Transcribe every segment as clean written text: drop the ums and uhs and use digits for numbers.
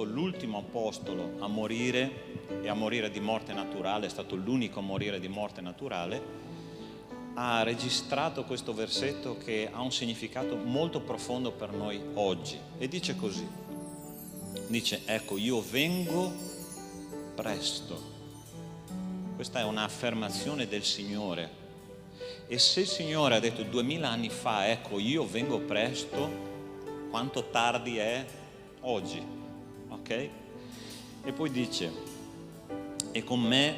l'ultimo apostolo a morire, e a morire di morte naturale, è stato l'unico a morire di morte naturale, ha registrato questo versetto che ha un significato molto profondo per noi oggi, e dice così, dice: ecco, io vengo presto. Questa è un'affermazione del Signore, e se il Signore ha detto 2000 anni fa, ecco, io vengo presto, quanto tardi è oggi? Ok? E poi dice: e con me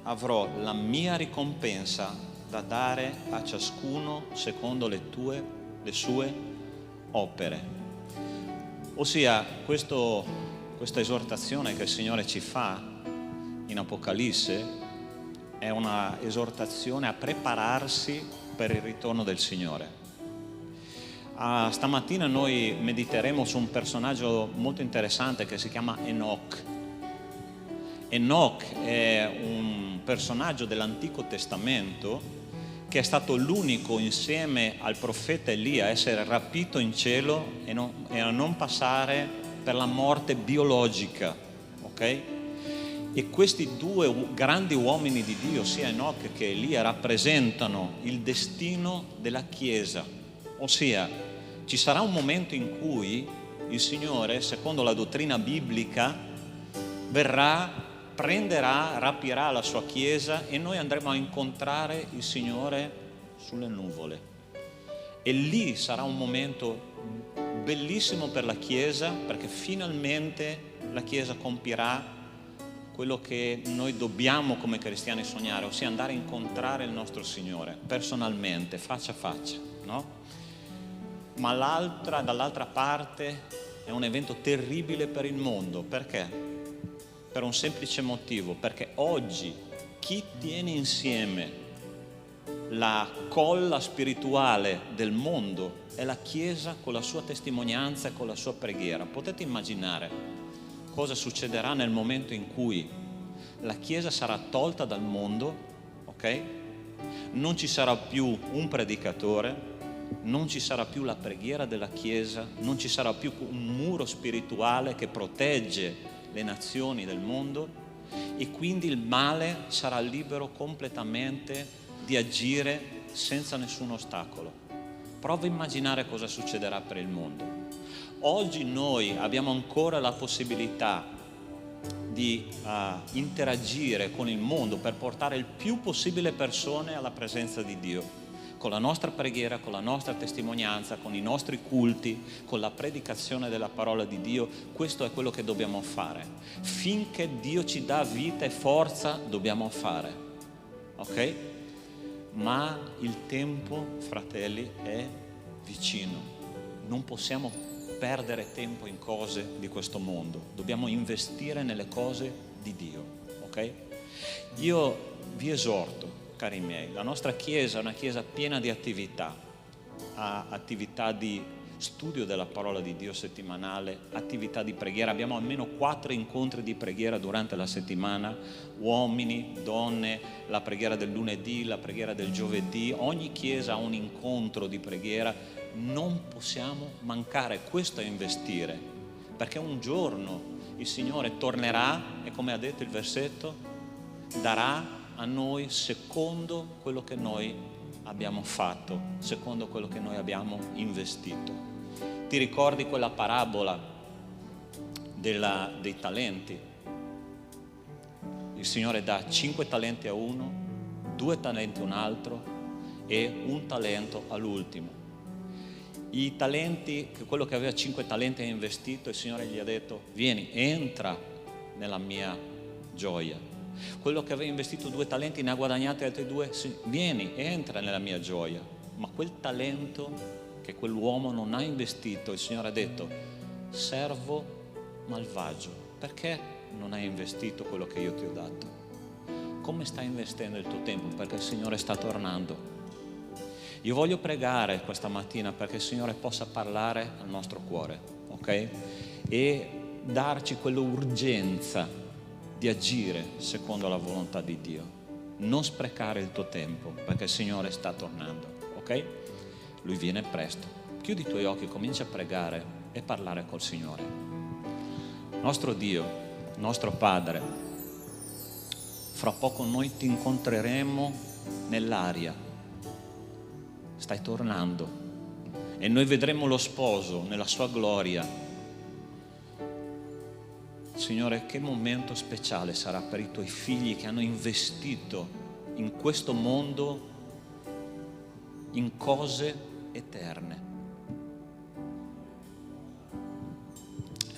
avrò la mia ricompensa da dare a ciascuno secondo le sue opere. Ossia, questa esortazione che il Signore ci fa in Apocalisse è una esortazione a prepararsi per il ritorno del Signore. Stamattina noi mediteremo su un personaggio molto interessante che si chiama Enoch. Enoch è un personaggio dell'Antico Testamento che è stato l'unico insieme al profeta Elia a essere rapito in cielo e a non passare per la morte biologica, ok? E questi due grandi uomini di Dio, sia Enoch che Elia, rappresentano il destino della Chiesa, ossia ci sarà un momento in cui il Signore, secondo la dottrina biblica, verrà, prenderà, rapirà la sua Chiesa e noi andremo a incontrare il Signore sulle nuvole. E lì sarà un momento bellissimo per la Chiesa, perché finalmente la Chiesa compirà quello che noi dobbiamo come cristiani sognare, ossia andare a incontrare il nostro Signore personalmente, faccia a faccia, no? Ma dall'altra parte è un evento terribile per il mondo. Perché? Per un semplice motivo: perché oggi chi tiene insieme la colla spirituale del mondo è la Chiesa, con la sua testimonianza e con la sua preghiera. Potete immaginare cosa succederà nel momento in cui la Chiesa sarà tolta dal mondo, ok? Non ci sarà più un predicatore, non ci sarà più la preghiera della Chiesa, non ci sarà più un muro spirituale che protegge le nazioni del mondo, e quindi il male sarà libero completamente di agire senza nessun ostacolo. Prova a immaginare cosa succederà per il mondo. Oggi noi abbiamo ancora la possibilità di interagire con il mondo per portare il più possibile persone alla presenza di Dio, con la nostra preghiera, con la nostra testimonianza, con i nostri culti, con la predicazione della parola di Dio. Questo è quello che dobbiamo fare. Finché Dio ci dà vita e forza, dobbiamo fare. Ok? Ma il tempo, fratelli, è vicino. Non possiamo perdere tempo in cose di questo mondo. Dobbiamo investire nelle cose di Dio. Ok? Io vi esorto, cari miei, la nostra Chiesa è una Chiesa piena di attività, ha attività di studio della parola di Dio settimanale, attività di preghiera. Abbiamo almeno 4 incontri di preghiera durante la settimana, uomini, donne, la preghiera del lunedì, la preghiera del giovedì. Ogni Chiesa ha un incontro di preghiera. Non possiamo mancare, questo è investire, perché un giorno il Signore tornerà e, come ha detto il versetto, darà a noi secondo quello che noi abbiamo fatto, secondo quello che noi abbiamo investito. Ti ricordi quella parabola dei talenti? Il Signore dà 5 talenti a uno, 2 talenti a un altro e 1 talento all'ultimo. I talenti, quello che aveva 5 talenti ha investito, il Signore gli ha detto: vieni, entra nella mia gioia. Quello che aveva investito 2 talenti ne ha guadagnati altri 2, vieni, entra nella mia gioia. Ma quel talento che quell'uomo non ha investito, il Signore ha detto: servo malvagio, perché non hai investito quello che io ti ho dato? Come stai investendo il tuo tempo? Perché il Signore sta tornando. Io voglio pregare questa mattina perché il Signore possa parlare al nostro cuore, ok? E darci quell'urgenza di agire secondo la volontà di Dio. Non sprecare il tuo tempo, perché il Signore sta tornando, ok? Lui viene presto. Chiudi i tuoi occhi, comincia a pregare e parlare col Signore. Nostro Dio, nostro Padre, fra poco noi ti incontreremo nell'aria, stai tornando e noi vedremo lo sposo nella sua gloria. Signore, che momento speciale sarà per i tuoi figli che hanno investito in questo mondo in cose eterne.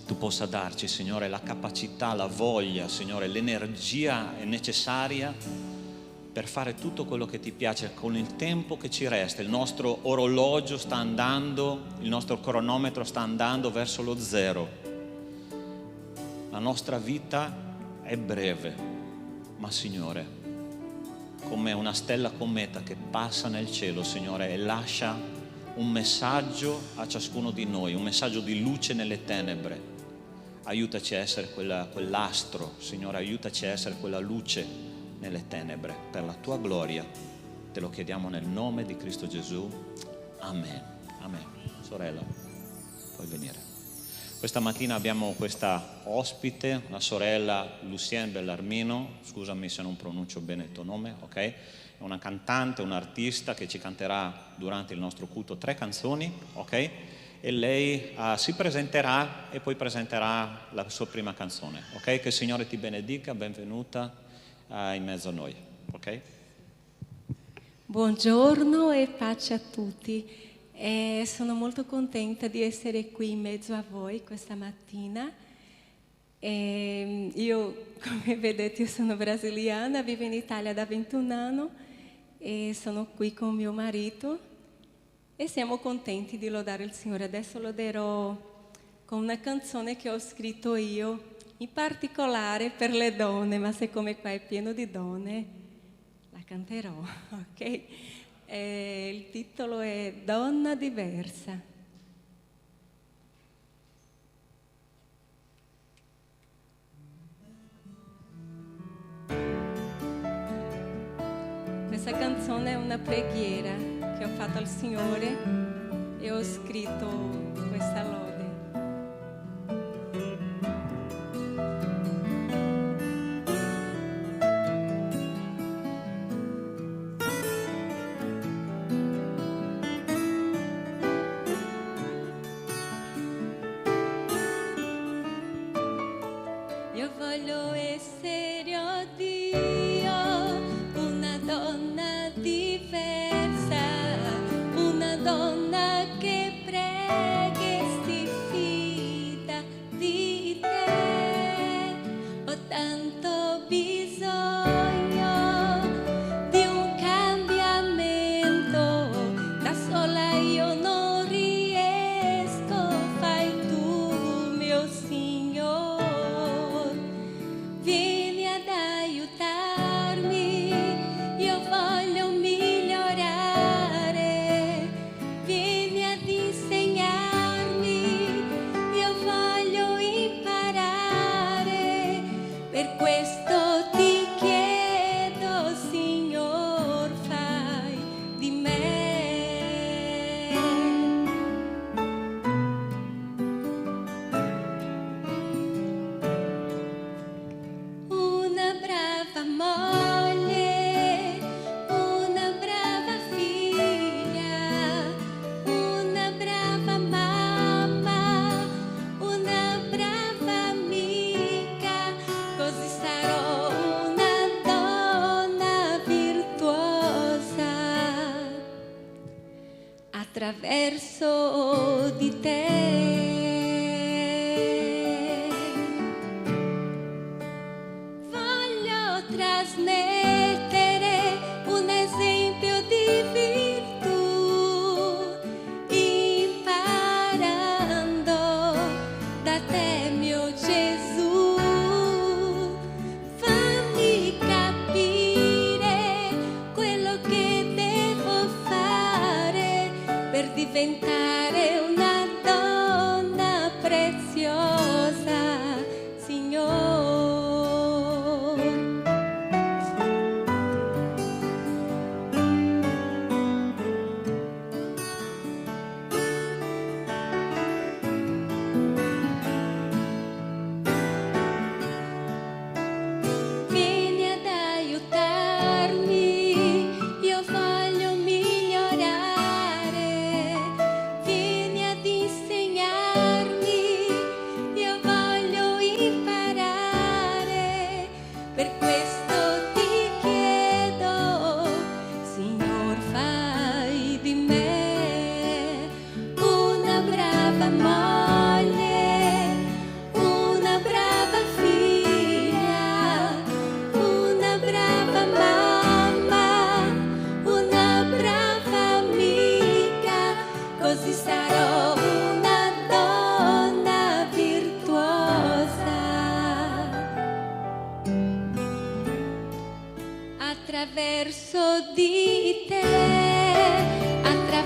Tu possa darci, Signore, la capacità, la voglia, Signore, l'energia necessaria per fare tutto quello che ti piace con il tempo che ci resta. Il nostro orologio sta andando, il nostro cronometro sta andando verso lo zero. La nostra vita è breve, ma Signore, come una stella cometa che passa nel cielo, Signore, e lascia un messaggio a ciascuno di noi, un messaggio di luce nelle tenebre. Aiutaci a essere quell'astro, Signore, aiutaci a essere quella luce nelle tenebre, per la tua gloria. Te lo chiediamo nel nome di Cristo Gesù. Amen. Amen. Sorella, puoi venire. Questa mattina abbiamo questa ospite, la sorella Lucienne Bellarmino, scusami se non pronuncio bene il tuo nome, ok? È una cantante, un'artista che ci canterà durante il nostro culto 3 canzoni, ok? E lei si presenterà e poi presenterà la sua prima canzone, ok? Che il Signore ti benedica, benvenuta in mezzo a noi, ok? Buongiorno e pace a tutti. Sono molto contenta di essere qui in mezzo a voi questa mattina. Io, come vedete, sono brasiliana, vivo in Italia da 21 anni e sono qui con mio marito. E siamo contenti di lodare il Signore. Adesso loderò con una canzone che ho scritto io, in particolare per le donne, ma siccome qua è pieno di donne, la canterò, ok? Il titolo è Donna diversa. Questa canzone è una preghiera che ho fatto al Signore e ho scritto questa lode. Io voglio essere, oh Dio, una donna diversa, una donna che prega e si fida di te. Ho tanto bisogno di un cambiamento, da sola io non riesco, fai tu, mio Signore. Vieni ad aiutarmi, io voglio migliorare. Vieni ad insegnarmi, io voglio imparare. Per questo ti chiedo, Signor, fai di me una brava moglie, una brava figlia, una brava mamma, una brava amica, così sarò una donna virtuosa attraverso di te. Voglio trasmettere un esempio di virtù, imparando da te, mio Gesù. Fammi capire quello che devo fare per diventare una donna preziosa, Signore.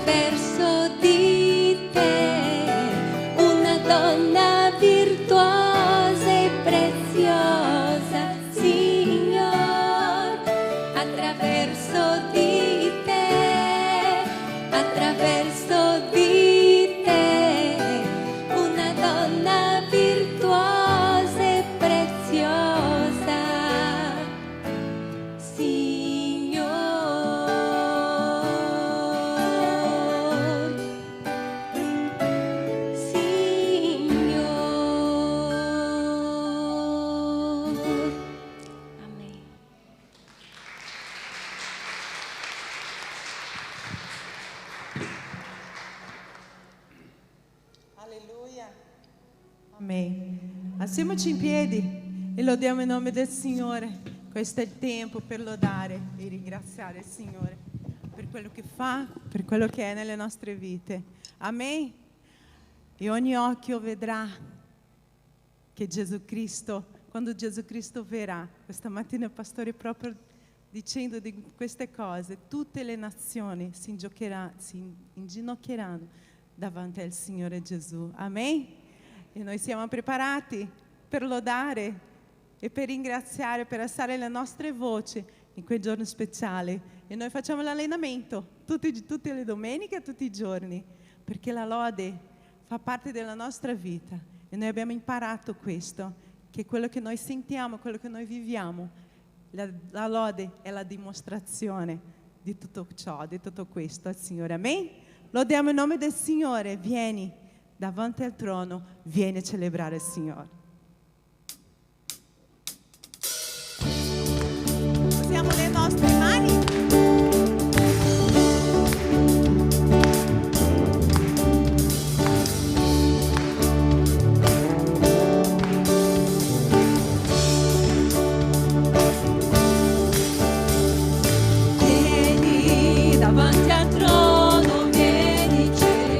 attraverso di te, una donna virtuosa e preziosa, Signor, attraverso di te, una donna virtuosa e preziosa, Amen. Alziamoci in piedi e lodiamo il nome del Signore. Questo è il tempo per lodare e ringraziare il Signore per quello che fa, per quello che è nelle nostre vite. Amen. E ogni occhio vedrà che Gesù Cristo, quando Gesù Cristo verrà, questa mattina il pastore proprio dicendo di queste cose, tutte le nazioni si inginocchieranno davanti al Signore Gesù. Amen. E noi siamo preparati per lodare e per ringraziare, per alzare le nostre voci in quel giorno speciale. E noi facciamo l'allenamento tutte le domeniche, tutti i giorni, perché la lode fa parte della nostra vita. E noi abbiamo imparato questo, che quello che noi sentiamo, quello che noi viviamo, la lode è la dimostrazione di tutto ciò, di tutto questo al Signore. Amen? Lodiamo il nome del Signore. Vieni davanti al trono, vieni a celebrare il Signore. Usiamo le nostre mani. vieni davanti al trono, vieni a celebrare.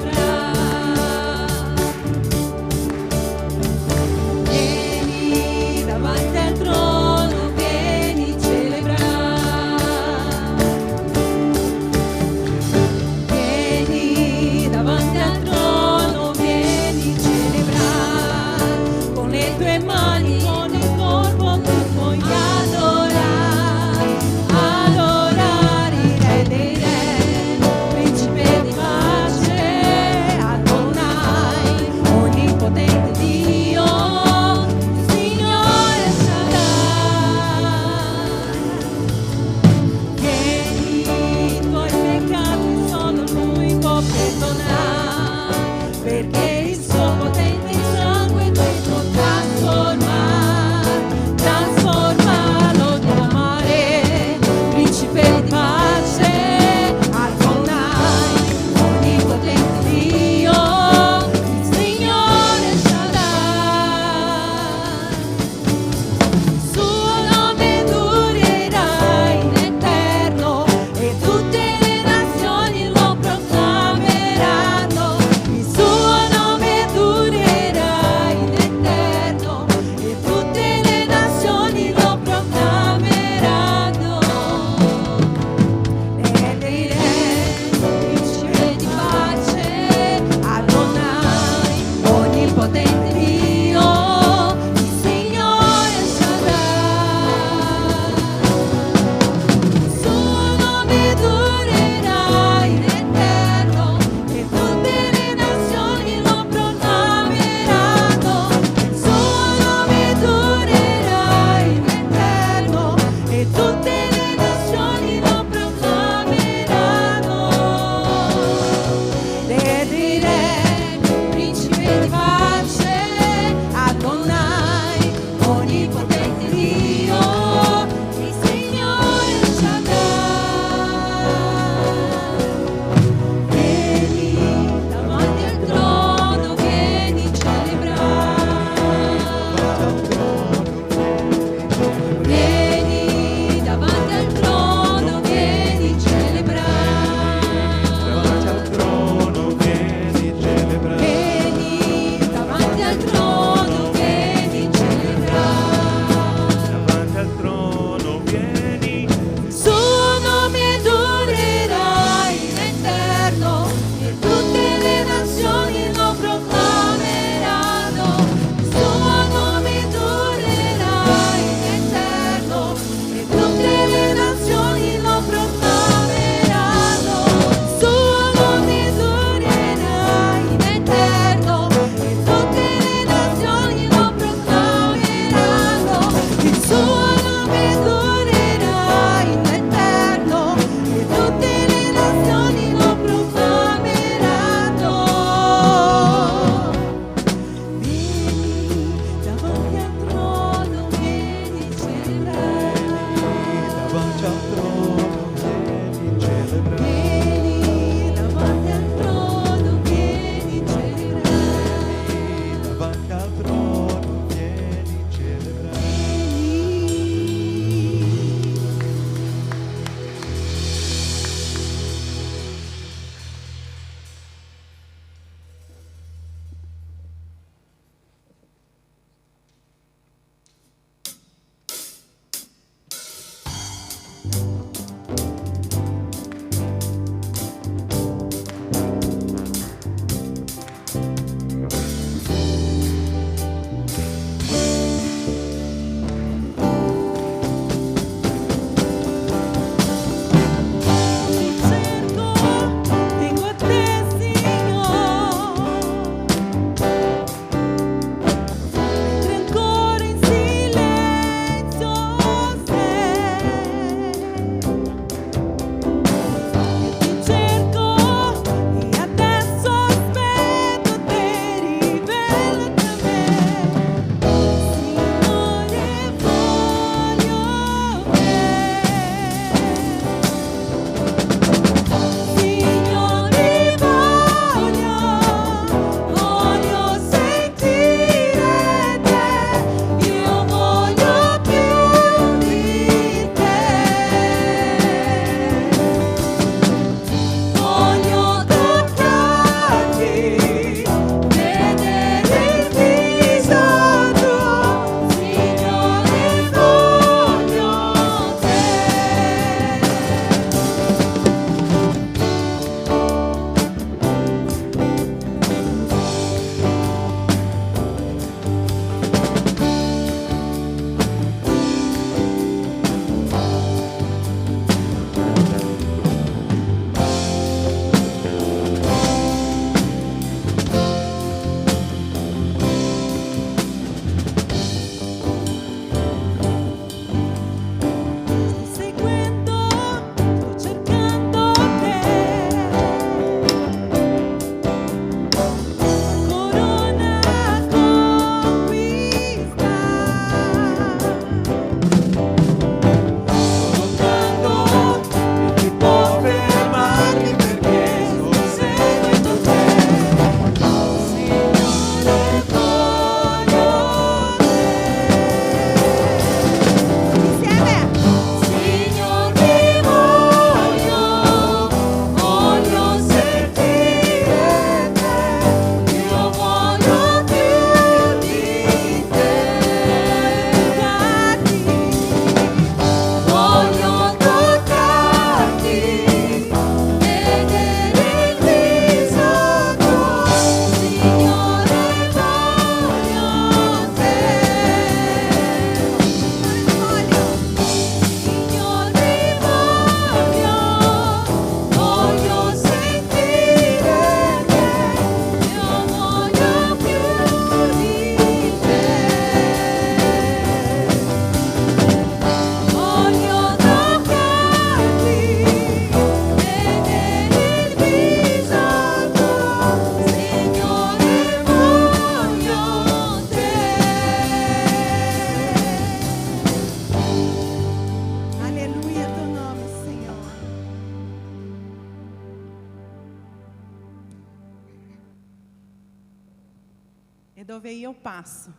dove io passo,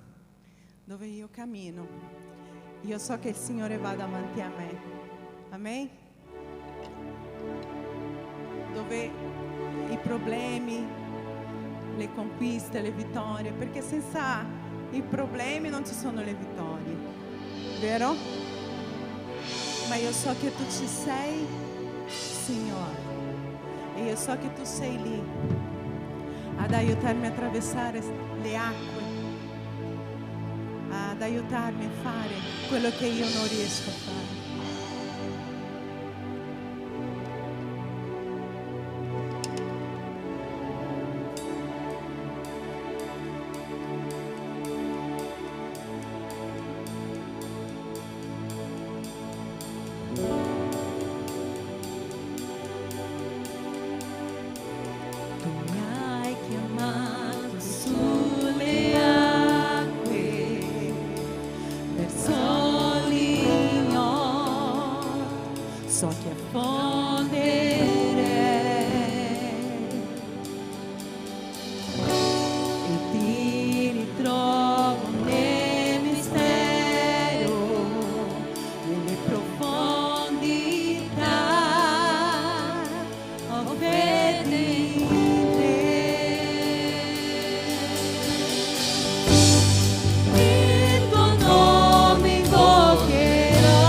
dove io cammino, io so che il Signore va davanti a me. Amen? Dove i problemi, le conquiste, le vittorie, perché senza i problemi non ci sono le vittorie, vero? Ma io so che tu ci sei, Signore, e io so che tu sei lì ad aiutarmi a attraversare le acque, ad aiutarmi a fare quello che io non riesco a fare. So che affonderei e ti ritrovo nel mistero, nelle profondità, ho fede in te. Il tuo nome invocherò,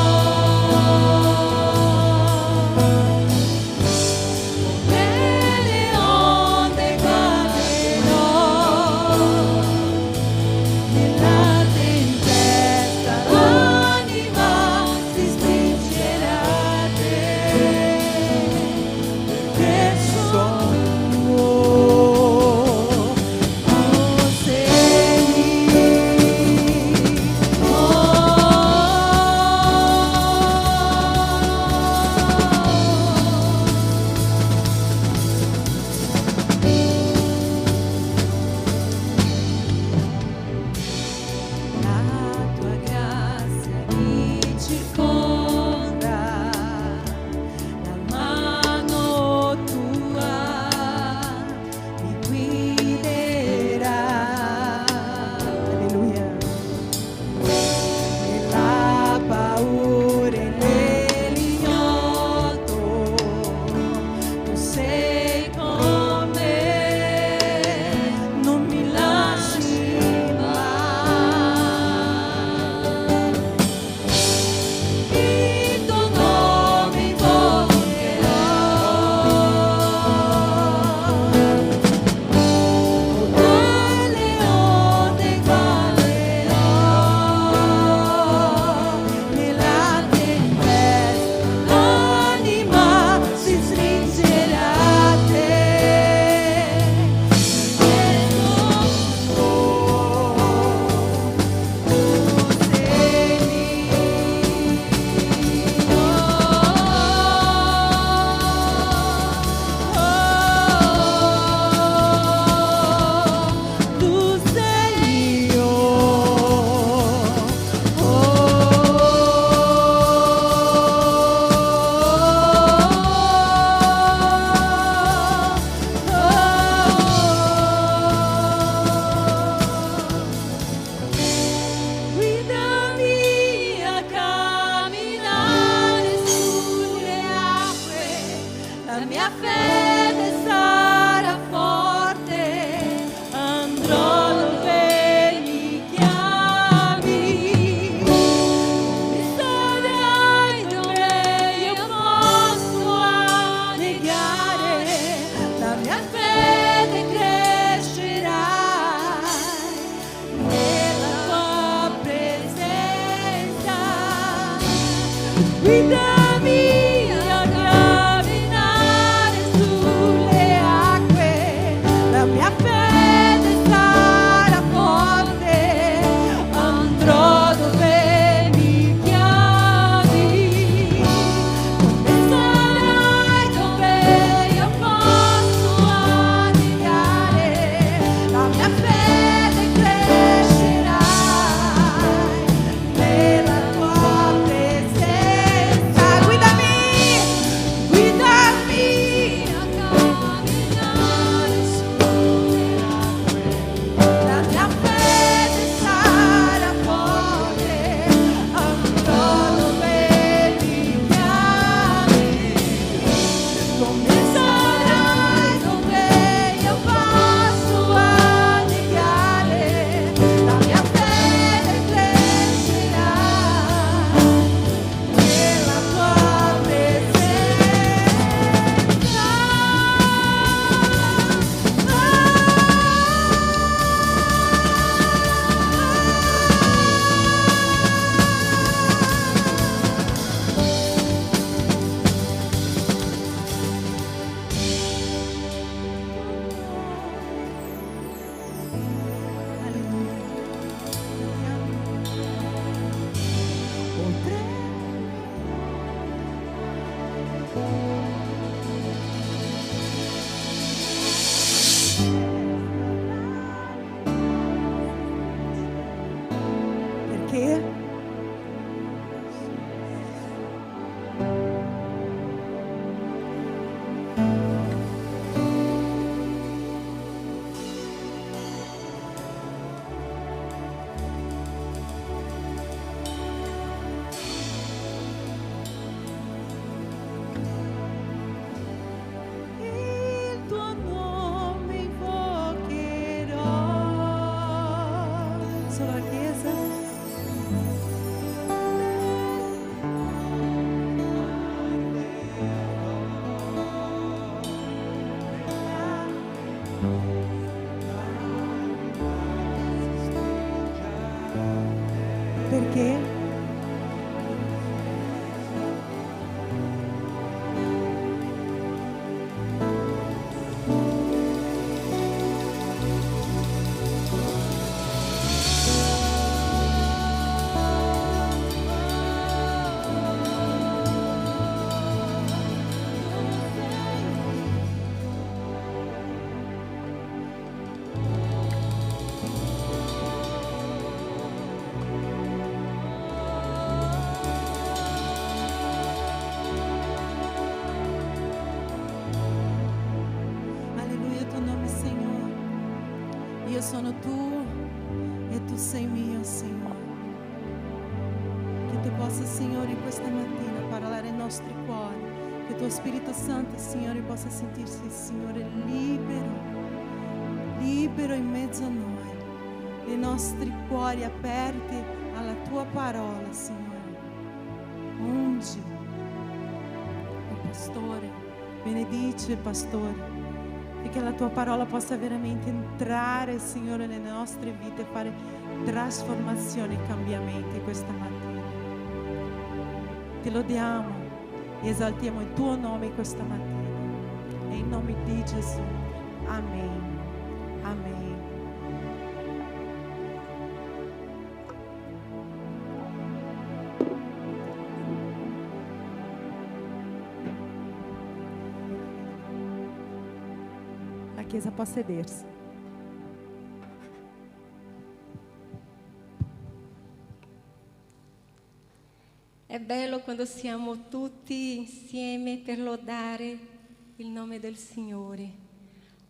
guidami a camminare sulle acque, la mia fede sarà forte, andrò dove mi chiami, come sarai dove io posso annegare, la mia fede crescerà nella tua presenza. Guidami sono tuo e tu sei mio, Signore. Che tu possa, Signore, in questa mattina parlare ai nostri cuori. Che tuo Spirito Santo, Signore, possa sentirsi, Signore, libero in mezzo a noi. I nostri cuori aperti alla tua parola, Signore. Ungi il pastore, benedice il pastore. E che la tua parola possa veramente entrare, Signore, nelle nostre vite e fare trasformazione e cambiamenti questa mattina. Ti lodiamo e esaltiamo il tuo nome questa mattina. E in nome di Gesù. Amen. Amen. La Chiesa può sedersi. È bello quando siamo tutti insieme per lodare il nome del Signore,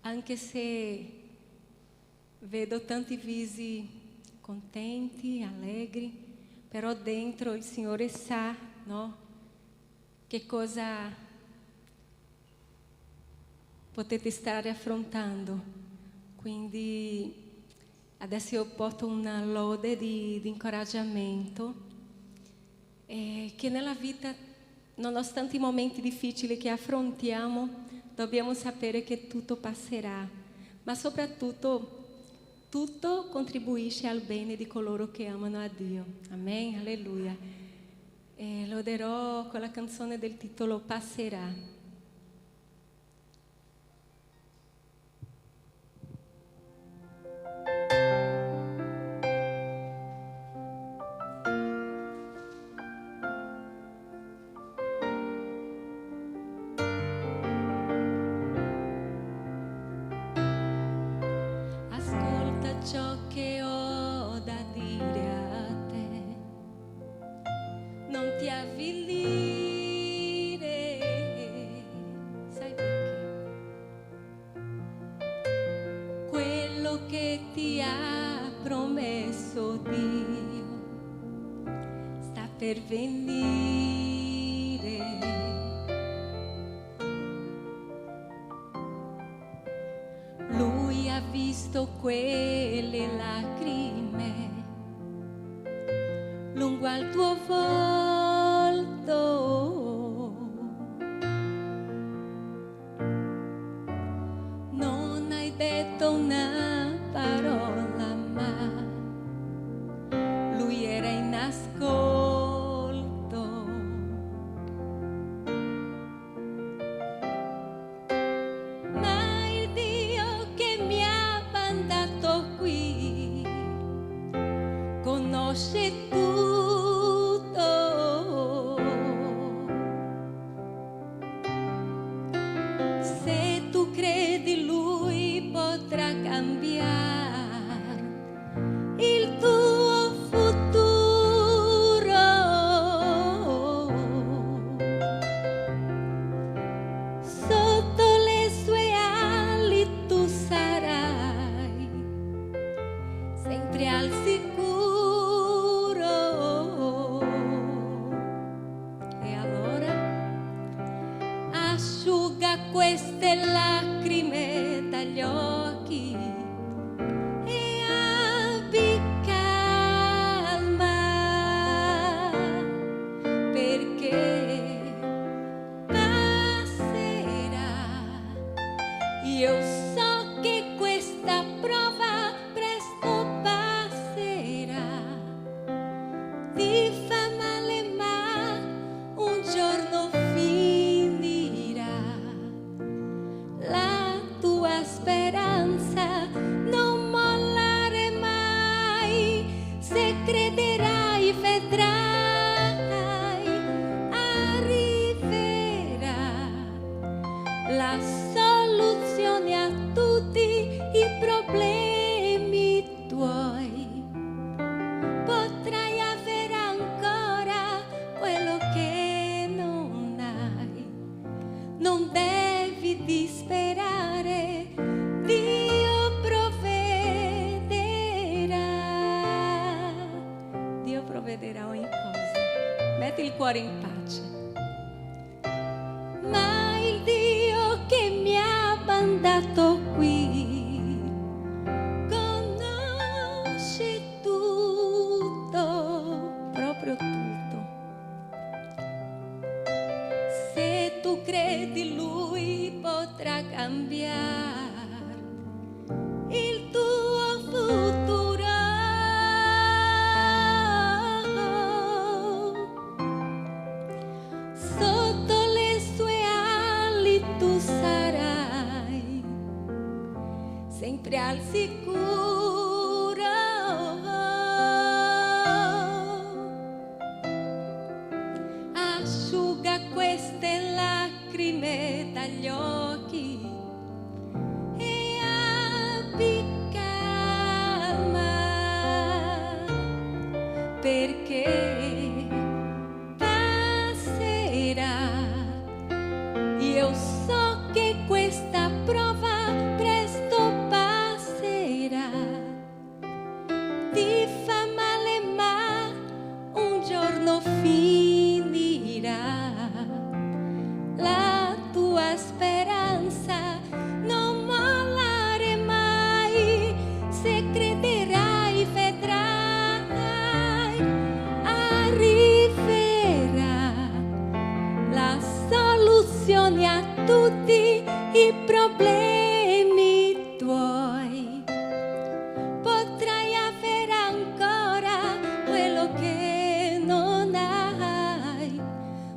anche se vedo tanti visi contenti, allegri, però dentro il Signore sa, no? Che cosa potete stare affrontando. Quindi adesso io porto una lode di incoraggiamento. Che nella vita, nonostante i momenti difficili che affrontiamo, dobbiamo sapere che tutto passerà, ma soprattutto tutto contribuisce al bene di coloro che amano a Dio. Amen, alleluia. E loderò con la canzone del titolo Passerà. Ciò che ho da dire a te, non ti avvilire, sai perché? Quello che ti ha promesso Dio sta per venire. Lui ha visto quelle lacrime lungo al tuo volto, non hai detto una parola, ma lui era in ascolto. Ma il Dio che mi ha mandato qui conosce tutto. Se tu credi, lui potrà cambiare il tuo futuro. Sotto le sue ali tu sarai sempre al sicuro. E allora asciuga queste lacrime dagli occhi e abbi calma, perché passerà. Io so che questa prova presto passerà. Ti fa male, ma un giorno finirà. La tua speranza non mollare mai. Se crederai, vedrai, arriverà la soluzione a tutti i problemi tuoi. Potrai avere ancora quello che non hai. Non devi disperare, Dio provvederà. cuore in pace. Ma il Dio che mi ha mandato qui conosce tutto, proprio tutto. Se tu credi, Lui potrà cambiare il tuo futuro. Sotto le sue ali tu sarai sempre al sicuro. Asciuga queste lacrime dagli occhi e abbi calma, perché passerà. Io so che questa prova presto passerà. Ti fa male ma un giorno finirà. La tua speranza non mollare mai, se crederai vedrai, arriverà la soluzione a tutti i problemi tuoi. Potrai avere ancora quello che non hai,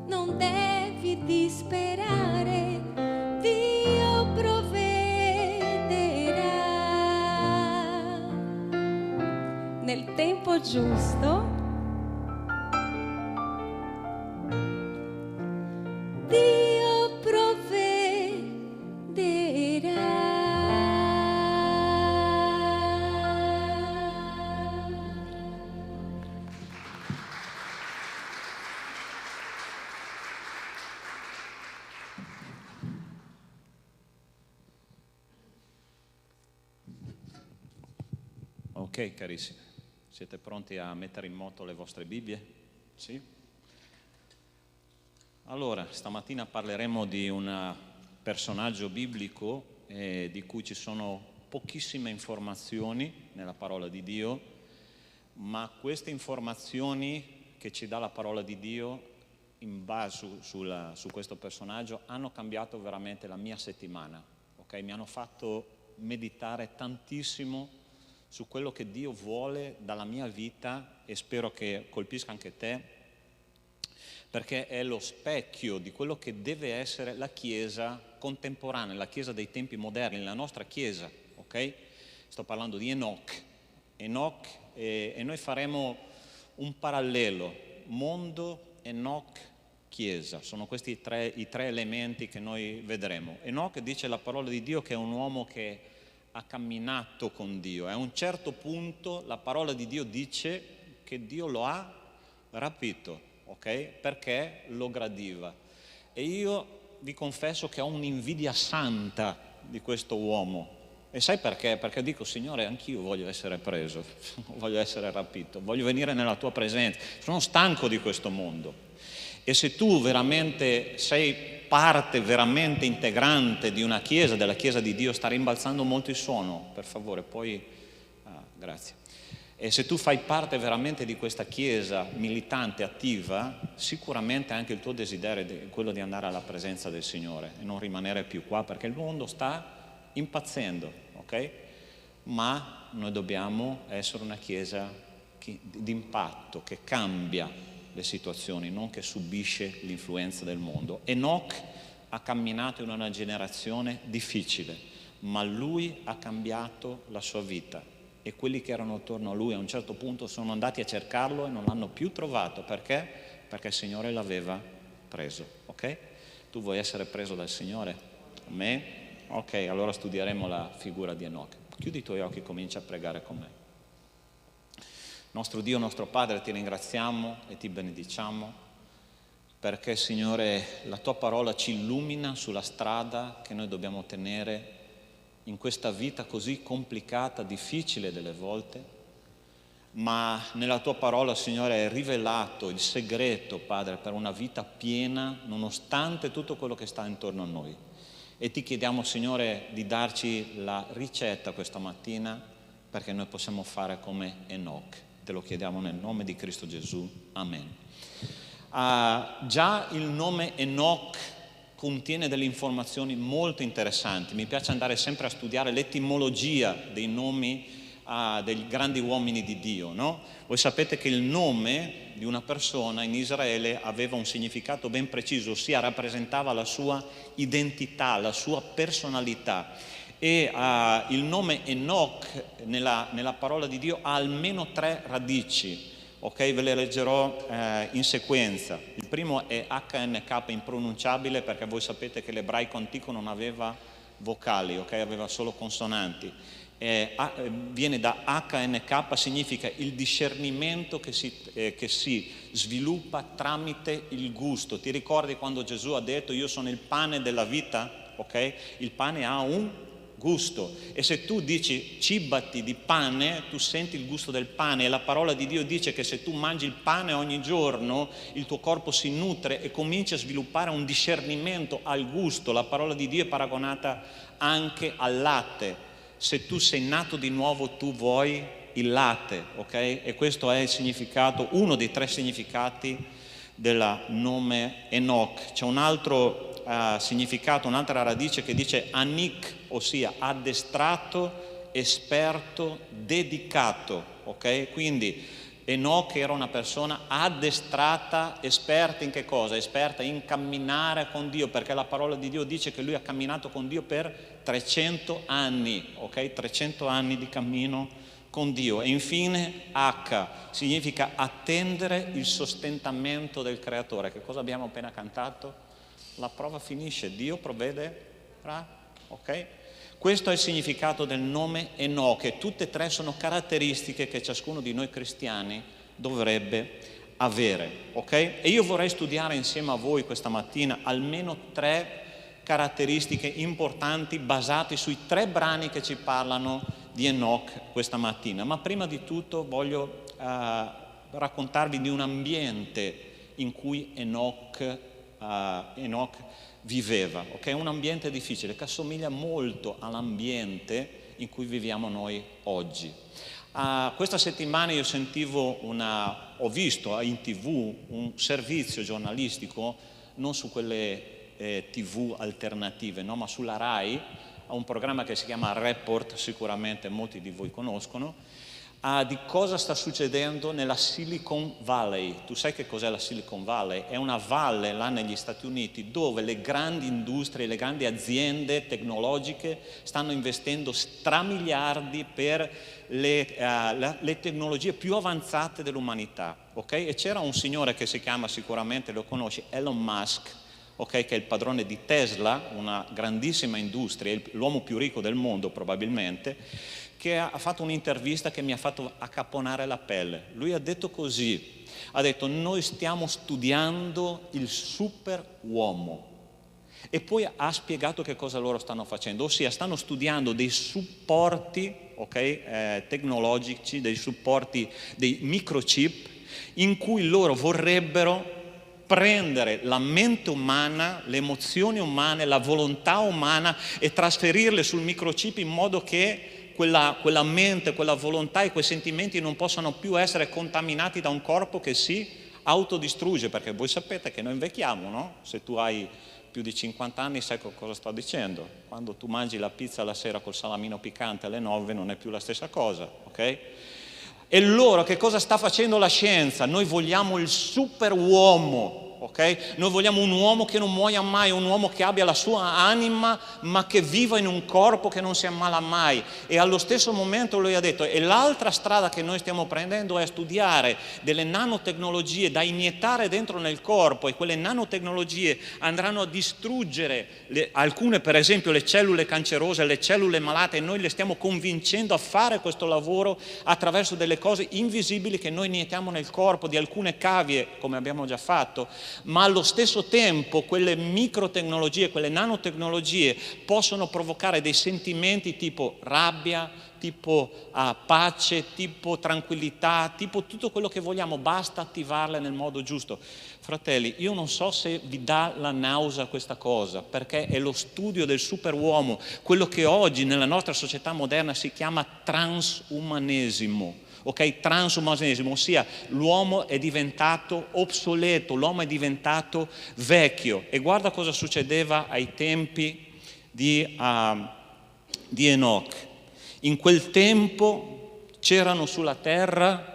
non devi disperare, Dio provvederà nel tempo giusto. Dio provvederà. Ok, carissimi, siete pronti a mettere in moto le vostre Bibbie? Sì? Allora, stamattina parleremo di un personaggio biblico di cui ci sono pochissime informazioni nella parola di Dio, ma queste informazioni che ci dà la parola di Dio in base su questo personaggio hanno cambiato veramente la mia settimana, ok? Mi hanno fatto meditare tantissimo su quello che Dio vuole dalla mia vita e spero che colpisca anche te, perché è lo specchio di quello che deve essere la Chiesa contemporanea, la Chiesa dei tempi moderni, la nostra Chiesa, ok? Sto parlando di Enoch, e noi faremo un parallelo, mondo, Enoch, Chiesa. Sono questi i tre elementi che noi vedremo. Enoch, dice la parola di Dio, che è un uomo che ha camminato con Dio. A un certo punto la parola di Dio dice che Dio lo ha rapito, ok? Perché lo gradiva. E io vi confesso che ho un'invidia santa di questo uomo. E sai perché? Perché dico, Signore, anch'io voglio essere preso, voglio essere rapito, voglio venire nella tua presenza. Sono stanco di questo mondo. E se tu veramente sei parte veramente integrante di una chiesa, della chiesa di Dio, sta rimbalzando molto il suono, per favore, poi grazie. E se tu fai parte veramente di questa chiesa militante, attiva, sicuramente anche il tuo desiderio è quello di andare alla presenza del Signore e non rimanere più qua, perché il mondo sta impazzendo, ok? Ma noi dobbiamo essere una chiesa d'impatto, che cambia le situazioni, non che subisce l'influenza del mondo. Enoch ha camminato in una generazione difficile, ma lui ha cambiato la sua vita, e quelli che erano attorno a lui a un certo punto sono andati a cercarlo e non l'hanno più trovato. Perché? Perché il Signore l'aveva preso, ok? Tu vuoi essere preso dal Signore? Amen? Ok, allora studieremo la figura di Enoch. Chiudi i tuoi occhi e comincia a pregare con me. Nostro Dio, nostro Padre, ti ringraziamo e ti benediciamo perché, Signore, la tua parola ci illumina sulla strada che noi dobbiamo tenere in questa vita così complicata, difficile delle volte, ma nella tua parola, Signore, hai rivelato il segreto, Padre, per una vita piena, nonostante tutto quello che sta intorno a noi. E ti chiediamo, Signore, di darci la ricetta questa mattina perché noi possiamo fare come Enoch. Te lo chiediamo nel nome di Cristo Gesù. Amen. Già il nome Enoch contiene delle informazioni molto interessanti. Mi piace andare sempre a studiare l'etimologia dei nomi dei grandi uomini di Dio, no? Voi sapete che il nome di una persona in Israele aveva un significato ben preciso, ossia rappresentava la sua identità, la sua personalità. E il nome Enoch nella parola di Dio ha almeno 3 radici, ok? Ve le leggerò in sequenza. Il primo è HNK, impronunciabile, perché voi sapete che l'ebraico antico non aveva vocali, ok? Aveva solo consonanti. Viene da HNK, significa il discernimento che si sviluppa tramite il gusto. Ti ricordi quando Gesù ha detto io sono il pane della vita? Ok? Il pane ha un gusto, e se tu dici cibati di pane, tu senti il gusto del pane, e la parola di Dio dice che se tu mangi il pane ogni giorno il tuo corpo si nutre e comincia a sviluppare un discernimento al gusto. La parola di Dio è paragonata anche al latte. Se tu sei nato di nuovo, tu vuoi il latte, ok? E questo è il significato, uno dei 3 significati del nome Enoch. C'è un altro significato, un'altra radice che dice anik, ossia addestrato, esperto, dedicato, ok? Quindi Enoch era una persona addestrata, esperta in che cosa? Esperta in camminare con Dio, perché la parola di Dio dice che lui ha camminato con Dio per 300 anni, ok? 300 anni di cammino con Dio. E infine H significa attendere il sostentamento del Creatore. Che cosa abbiamo appena cantato? La prova finisce, Dio provvederà, ok? Questo è il significato del nome Enoch, e tutte e 3 sono caratteristiche che ciascuno di noi cristiani dovrebbe avere, ok? E io vorrei studiare insieme a voi questa mattina almeno 3 caratteristiche importanti basate sui 3 brani che ci parlano di Enoch questa mattina. Ma prima di tutto voglio raccontarvi di un ambiente in cui Enoch viveva, ok? Un ambiente difficile che assomiglia molto all'ambiente in cui viviamo noi oggi. Questa settimana io ho visto in TV un servizio giornalistico, non su quelle TV alternative, no? Ma sulla Rai, un programma che si chiama Report, sicuramente molti di voi conoscono, di cosa sta succedendo nella Silicon Valley. Tu sai che cos'è la Silicon Valley? È una valle là negli Stati Uniti dove le grandi industrie, le grandi aziende tecnologiche stanno investendo stramiliardi per le tecnologie più avanzate dell'umanità, ok? E c'era un signore che si chiama, sicuramente lo conosci, Elon Musk, okay, che è il padrone di Tesla, una grandissima industria, l'uomo più ricco del mondo probabilmente, che ha fatto un'intervista che mi ha fatto accapponare la pelle. Lui ha detto così, ha detto noi stiamo studiando il super uomo, e poi ha spiegato che cosa loro stanno facendo, ossia stanno studiando dei supporti, okay, tecnologici, dei supporti, dei microchip in cui loro vorrebbero prendere la mente umana, le emozioni umane, la volontà umana e trasferirle sul microchip in modo che quella mente, quella volontà e quei sentimenti non possano più essere contaminati da un corpo che si autodistrugge, perché voi sapete che noi invecchiamo, no? Se tu hai più di 50 anni sai cosa sto dicendo. Quando tu mangi la pizza la sera col salamino piccante alle 9 non è più la stessa cosa, ok? E allora che cosa sta facendo la scienza? Noi vogliamo il super uomo, ok? Noi vogliamo un uomo che non muoia mai, un uomo che abbia la sua anima ma che viva in un corpo che non si ammala mai. E allo stesso momento lui ha detto, e l'altra strada che noi stiamo prendendo è studiare delle nanotecnologie da iniettare dentro nel corpo, e quelle nanotecnologie andranno a distruggere alcune, per esempio le cellule cancerose, le cellule malate, e noi le stiamo convincendo a fare questo lavoro attraverso delle cose invisibili che noi iniettiamo nel corpo, di alcune cavie, come abbiamo già fatto, ma allo stesso tempo quelle microtecnologie, quelle nanotecnologie possono provocare dei sentimenti tipo rabbia, tipo pace, tipo tranquillità, tipo tutto quello che vogliamo, basta attivarle nel modo giusto. Fratelli, io non so se vi dà la nausea questa cosa, perché è lo studio del superuomo, quello che oggi nella nostra società moderna si chiama transumanesimo. Ok, transumanesimo, ossia l'uomo è diventato obsoleto, l'uomo è diventato vecchio. E guarda cosa succedeva ai tempi di Enoch. In quel tempo c'erano sulla terra,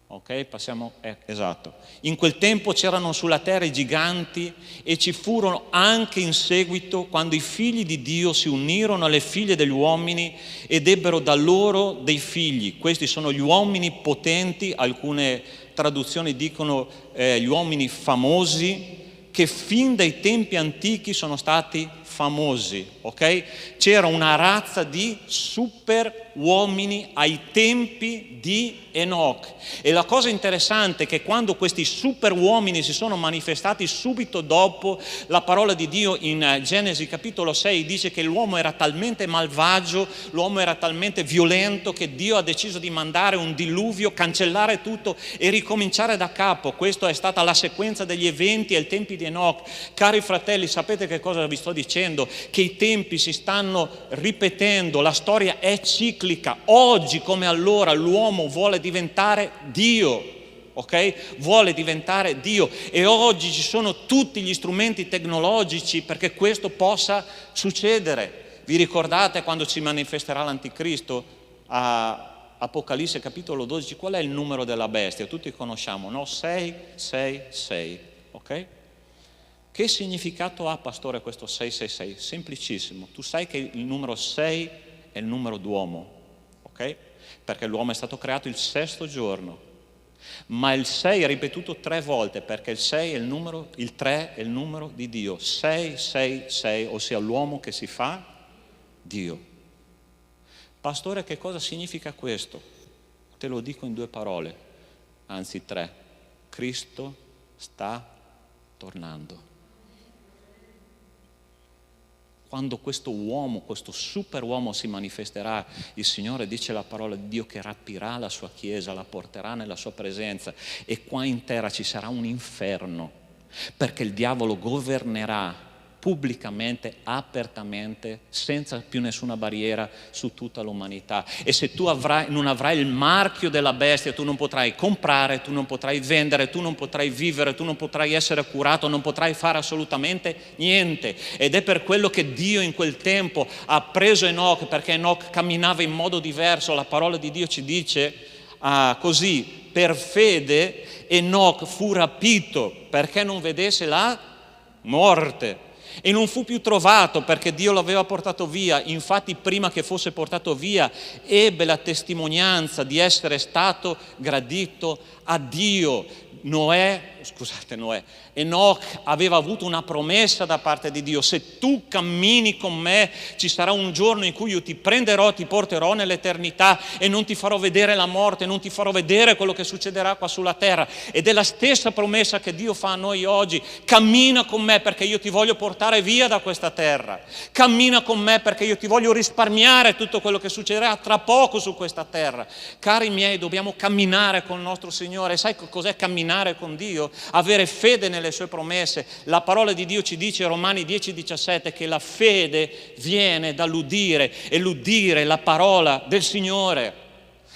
ok, passiamo, esatto. In quel tempo c'erano sulla terra i giganti e ci furono anche in seguito quando i figli di Dio si unirono alle figlie degli uomini ed ebbero da loro dei figli. Questi sono gli uomini potenti, alcune traduzioni dicono gli uomini famosi, che fin dai tempi antichi sono stati famosi, ok? C'era una razza di super uomini ai tempi di Enoch. E la cosa interessante è che quando questi super uomini si sono manifestati subito dopo, la parola di Dio in Genesi capitolo 6 dice che l'uomo era talmente malvagio, l'uomo era talmente violento che Dio ha deciso di mandare un diluvio, cancellare tutto e ricominciare da capo. Questa è stata la sequenza degli eventi ai tempi di Enoch. Cari fratelli, sapete che cosa vi sto dicendo? Che i tempi si stanno ripetendo, la storia è ciclica. Oggi come allora l'uomo vuole diventare Dio, ok? Vuole diventare Dio, e oggi ci sono tutti gli strumenti tecnologici perché questo possa succedere. Vi ricordate quando si manifesterà l'anticristo a Apocalisse capitolo 12? Qual è il numero della bestia? Tutti conosciamo, no? 666, ok? Che significato ha, pastore, questo 666? Semplicissimo. Tu sai che il numero 6 è il numero d'uomo, ok? Perché l'uomo è stato creato il sesto giorno. Ma il 6 è ripetuto 3 volte perché il 6 è il numero, il 3 è il numero di Dio. 666, ossia l'uomo che si fa Dio. Pastore, che cosa significa questo? Te lo dico in 2 parole, anzi 3. Cristo sta tornando. Quando questo uomo, questo superuomo si manifesterà, il Signore dice la parola di Dio che rapirà la sua Chiesa, la porterà nella sua presenza, e qua in terra ci sarà un inferno, perché il diavolo governerà pubblicamente, apertamente, senza più nessuna barriera su tutta l'umanità. E se tu non avrai il marchio della bestia, tu non potrai comprare, tu non potrai vendere, tu non potrai vivere, tu non potrai essere curato, non potrai fare assolutamente niente. Ed è per quello che Dio in quel tempo ha preso Enoch, perché Enoch camminava in modo diverso. La parola di Dio ci dice così: per fede Enoch fu rapito perché non vedesse la morte. E non fu più trovato perché Dio lo aveva portato via. Infatti prima che fosse portato via ebbe la testimonianza di essere stato gradito a Dio. Enoch aveva avuto una promessa da parte di Dio: se tu cammini con me ci sarà un giorno in cui io ti prenderò, ti porterò nell'eternità e non ti farò vedere la morte, non ti farò vedere quello che succederà qua sulla terra. Ed è la stessa promessa che Dio fa a noi oggi: cammina con me perché io ti voglio portare via da questa terra, cammina con me perché io ti voglio risparmiare tutto quello che succederà tra poco su questa terra. Cari miei, dobbiamo camminare con il nostro Signore. Sai cos'è camminare con Dio? Avere fede nelle sue promesse. La parola di Dio ci dice, Romani 10,17, che la fede viene dall'udire, e l'udire la parola del Signore.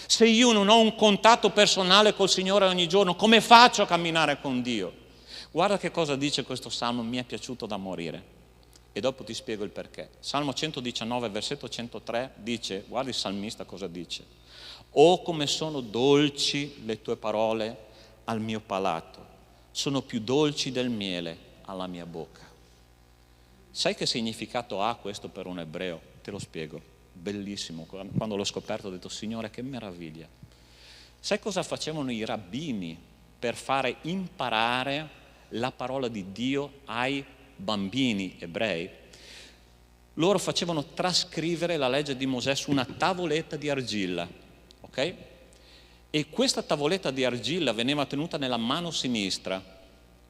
Se io non ho un contatto personale col Signore ogni giorno, come faccio a camminare con Dio? Guarda che cosa dice questo salmo, mi è piaciuto da morire, e dopo ti spiego il perché. Salmo 119, versetto 103 dice, guarda il salmista cosa dice: oh, come sono dolci le tue parole al mio palato, sono più dolci del miele alla mia bocca. Sai che significato ha questo per un ebreo? Te lo spiego, bellissimo. Quando l'ho scoperto ho detto: Signore, che meraviglia. Sai cosa facevano i rabbini per fare imparare la parola di Dio ai bambini ebrei? Loro facevano trascrivere la legge di Mosè su una tavoletta di argilla, ok? E questa tavoletta di argilla veniva tenuta nella mano sinistra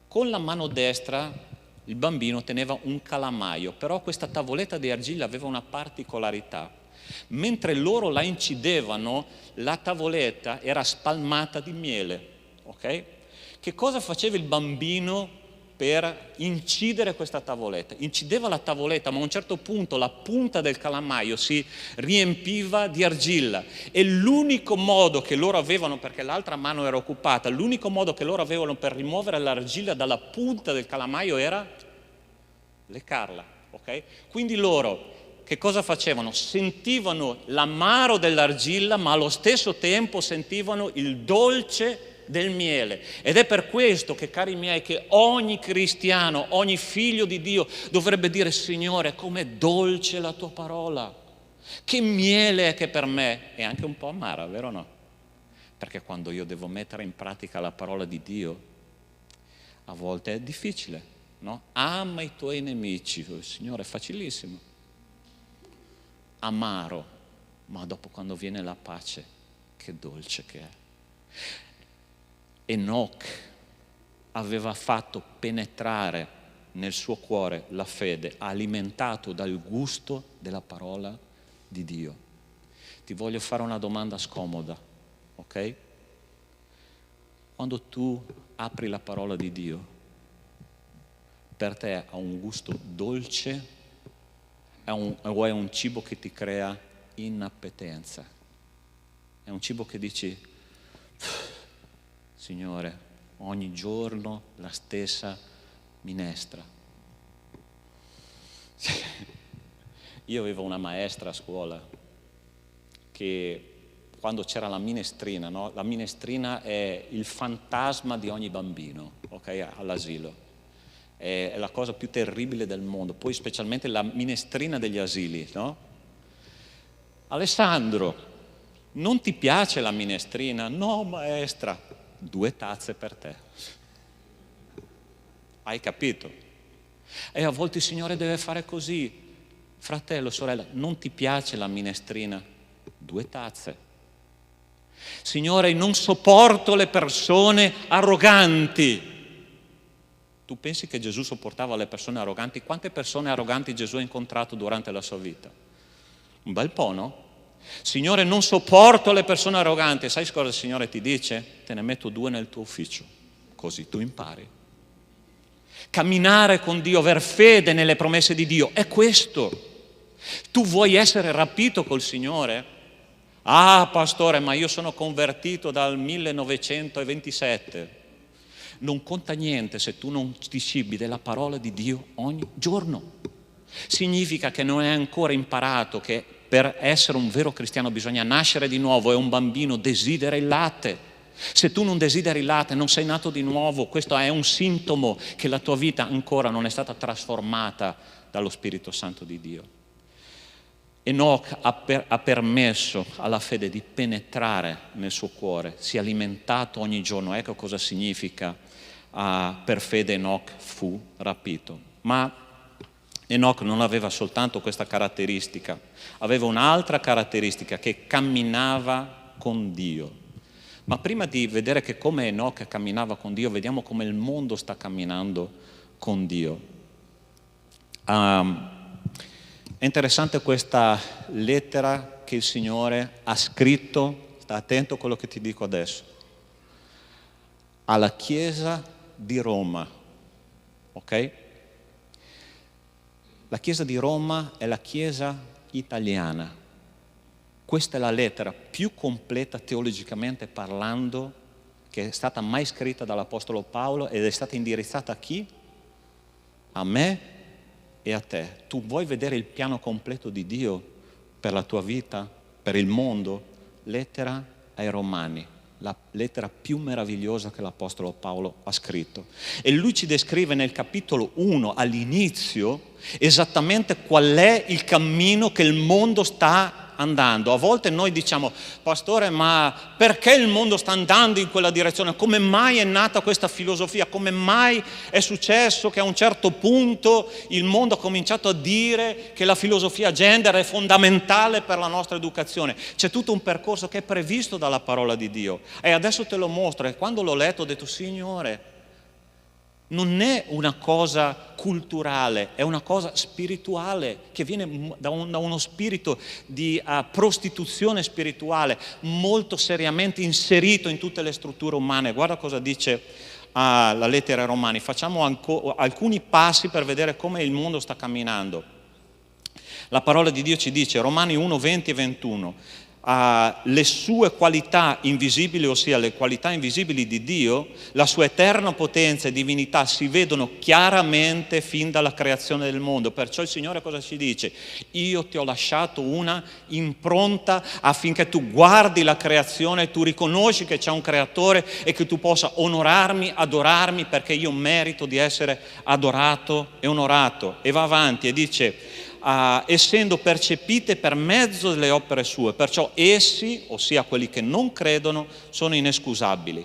Con la mano destra il bambino teneva un calamaio, però questa tavoletta di argilla aveva una particolarità. Mentre loro la incidevano, la tavoletta era spalmata di miele. Ok? Che cosa faceva il bambino per incidere questa tavoletta? Incideva la tavoletta, ma a un certo punto la punta del calamaio si riempiva di argilla e l'unico modo che loro avevano, perché l'altra mano era occupata, l'unico modo che loro avevano per rimuovere l'argilla dalla punta del calamaio era leccarla, ok? Quindi loro che cosa facevano? Sentivano l'amaro dell'argilla, ma allo stesso tempo sentivano il dolce del miele. Ed è per questo che, cari miei, che ogni cristiano, ogni figlio di Dio dovrebbe dire: Signore, com'è dolce la tua parola, che miele è che per me è anche un po' amara, vero o no? Perché quando io devo mettere in pratica la parola di Dio, a volte è difficile, no? Ama i tuoi nemici, Signore, è facilissimo. Amaro, ma dopo quando viene la pace, che dolce che è. Enoch aveva fatto penetrare nel suo cuore la fede, alimentato dal gusto della parola di Dio. Ti voglio fare una domanda scomoda, ok? Quando tu apri la parola di Dio, per te ha un gusto dolce o è un cibo che ti crea inappetenza? È un cibo che dici: Signore, ogni giorno la stessa minestra. Io avevo una maestra a scuola che quando c'era la minestrina, no? La minestrina è il fantasma di ogni bambino, ok? All'asilo. È la cosa più terribile del mondo, poi specialmente la minestrina degli asili, no? Alessandro, non ti piace la minestrina? No, maestra, 2 tazze per te. Hai capito? E a volte il Signore deve fare così. Fratello, sorella, non ti piace la minestrina? 2 tazze. Signore, non sopporto le persone arroganti. Tu pensi che Gesù sopportava le persone arroganti? Quante persone arroganti Gesù ha incontrato durante la sua vita? Un bel po', no? Signore, non sopporto le persone arroganti. Sai cosa il Signore ti dice? Te ne metto 2 nel tuo ufficio, così tu impari. Camminare con Dio, aver fede nelle promesse di Dio, è questo. Tu vuoi essere rapito col Signore? Ah, pastore, ma io sono convertito dal 1927. Non conta niente se tu non ti cibi della parola di Dio ogni giorno. Significa che non hai ancora imparato che per essere un vero cristiano bisogna nascere di nuovo e un bambino desidera il latte. Se tu non desideri il latte, non sei nato di nuovo. Questo è un sintomo che la tua vita ancora non è stata trasformata dallo Spirito Santo di Dio. Enoch ha permesso alla fede di penetrare nel suo cuore, si è alimentato ogni giorno. Ecco cosa significa per fede Enoch fu rapito. Ma Enoch non aveva soltanto questa caratteristica, aveva un'altra caratteristica, che camminava con Dio. Ma prima di vedere che come Enoch camminava con Dio, vediamo come il mondo sta camminando con Dio. È interessante questa lettera che il Signore ha scritto, sta attento a quello che ti dico adesso, alla Chiesa di Roma, ok? La Chiesa di Roma è la Chiesa italiana. Questa è la lettera più completa teologicamente parlando che è stata mai scritta dall'Apostolo Paolo ed è stata indirizzata a chi? A me e a te. Tu vuoi vedere il piano completo di Dio per la tua vita, per il mondo? Lettera ai Romani, la lettera più meravigliosa che l'Apostolo Paolo ha scritto. E lui ci descrive nel capitolo 1 all'inizio esattamente qual è il cammino che il mondo sta andando. A volte noi diciamo: pastore, ma perché il mondo sta andando in quella direzione? Come mai è nata questa filosofia? Come mai è successo che a un certo punto il mondo ha cominciato a dire che la filosofia gender è fondamentale per la nostra educazione? C'è tutto un percorso che è previsto dalla parola di Dio e adesso te lo mostro. E quando l'ho letto ho detto: Signore, Non è una cosa culturale, è una cosa spirituale che viene da uno spirito di prostituzione spirituale molto seriamente inserito in tutte le strutture umane. Guarda cosa dice la lettera ai Romani. Facciamo alcuni passi per vedere come il mondo sta camminando. La parola di Dio ci dice, Romani 1, 20 e 21, le sue qualità invisibili, ossia le qualità invisibili di Dio, la sua eterna potenza e divinità si vedono chiaramente fin dalla creazione del mondo. Perciò il Signore cosa ci dice? Io ti ho lasciato una impronta affinché tu guardi la creazione, tu riconosci che c'è un creatore e che tu possa onorarmi, adorarmi, perché io merito di essere adorato e onorato. E va avanti e dice, essendo percepite per mezzo delle opere sue, perciò essi, ossia quelli che non credono, sono inescusabili,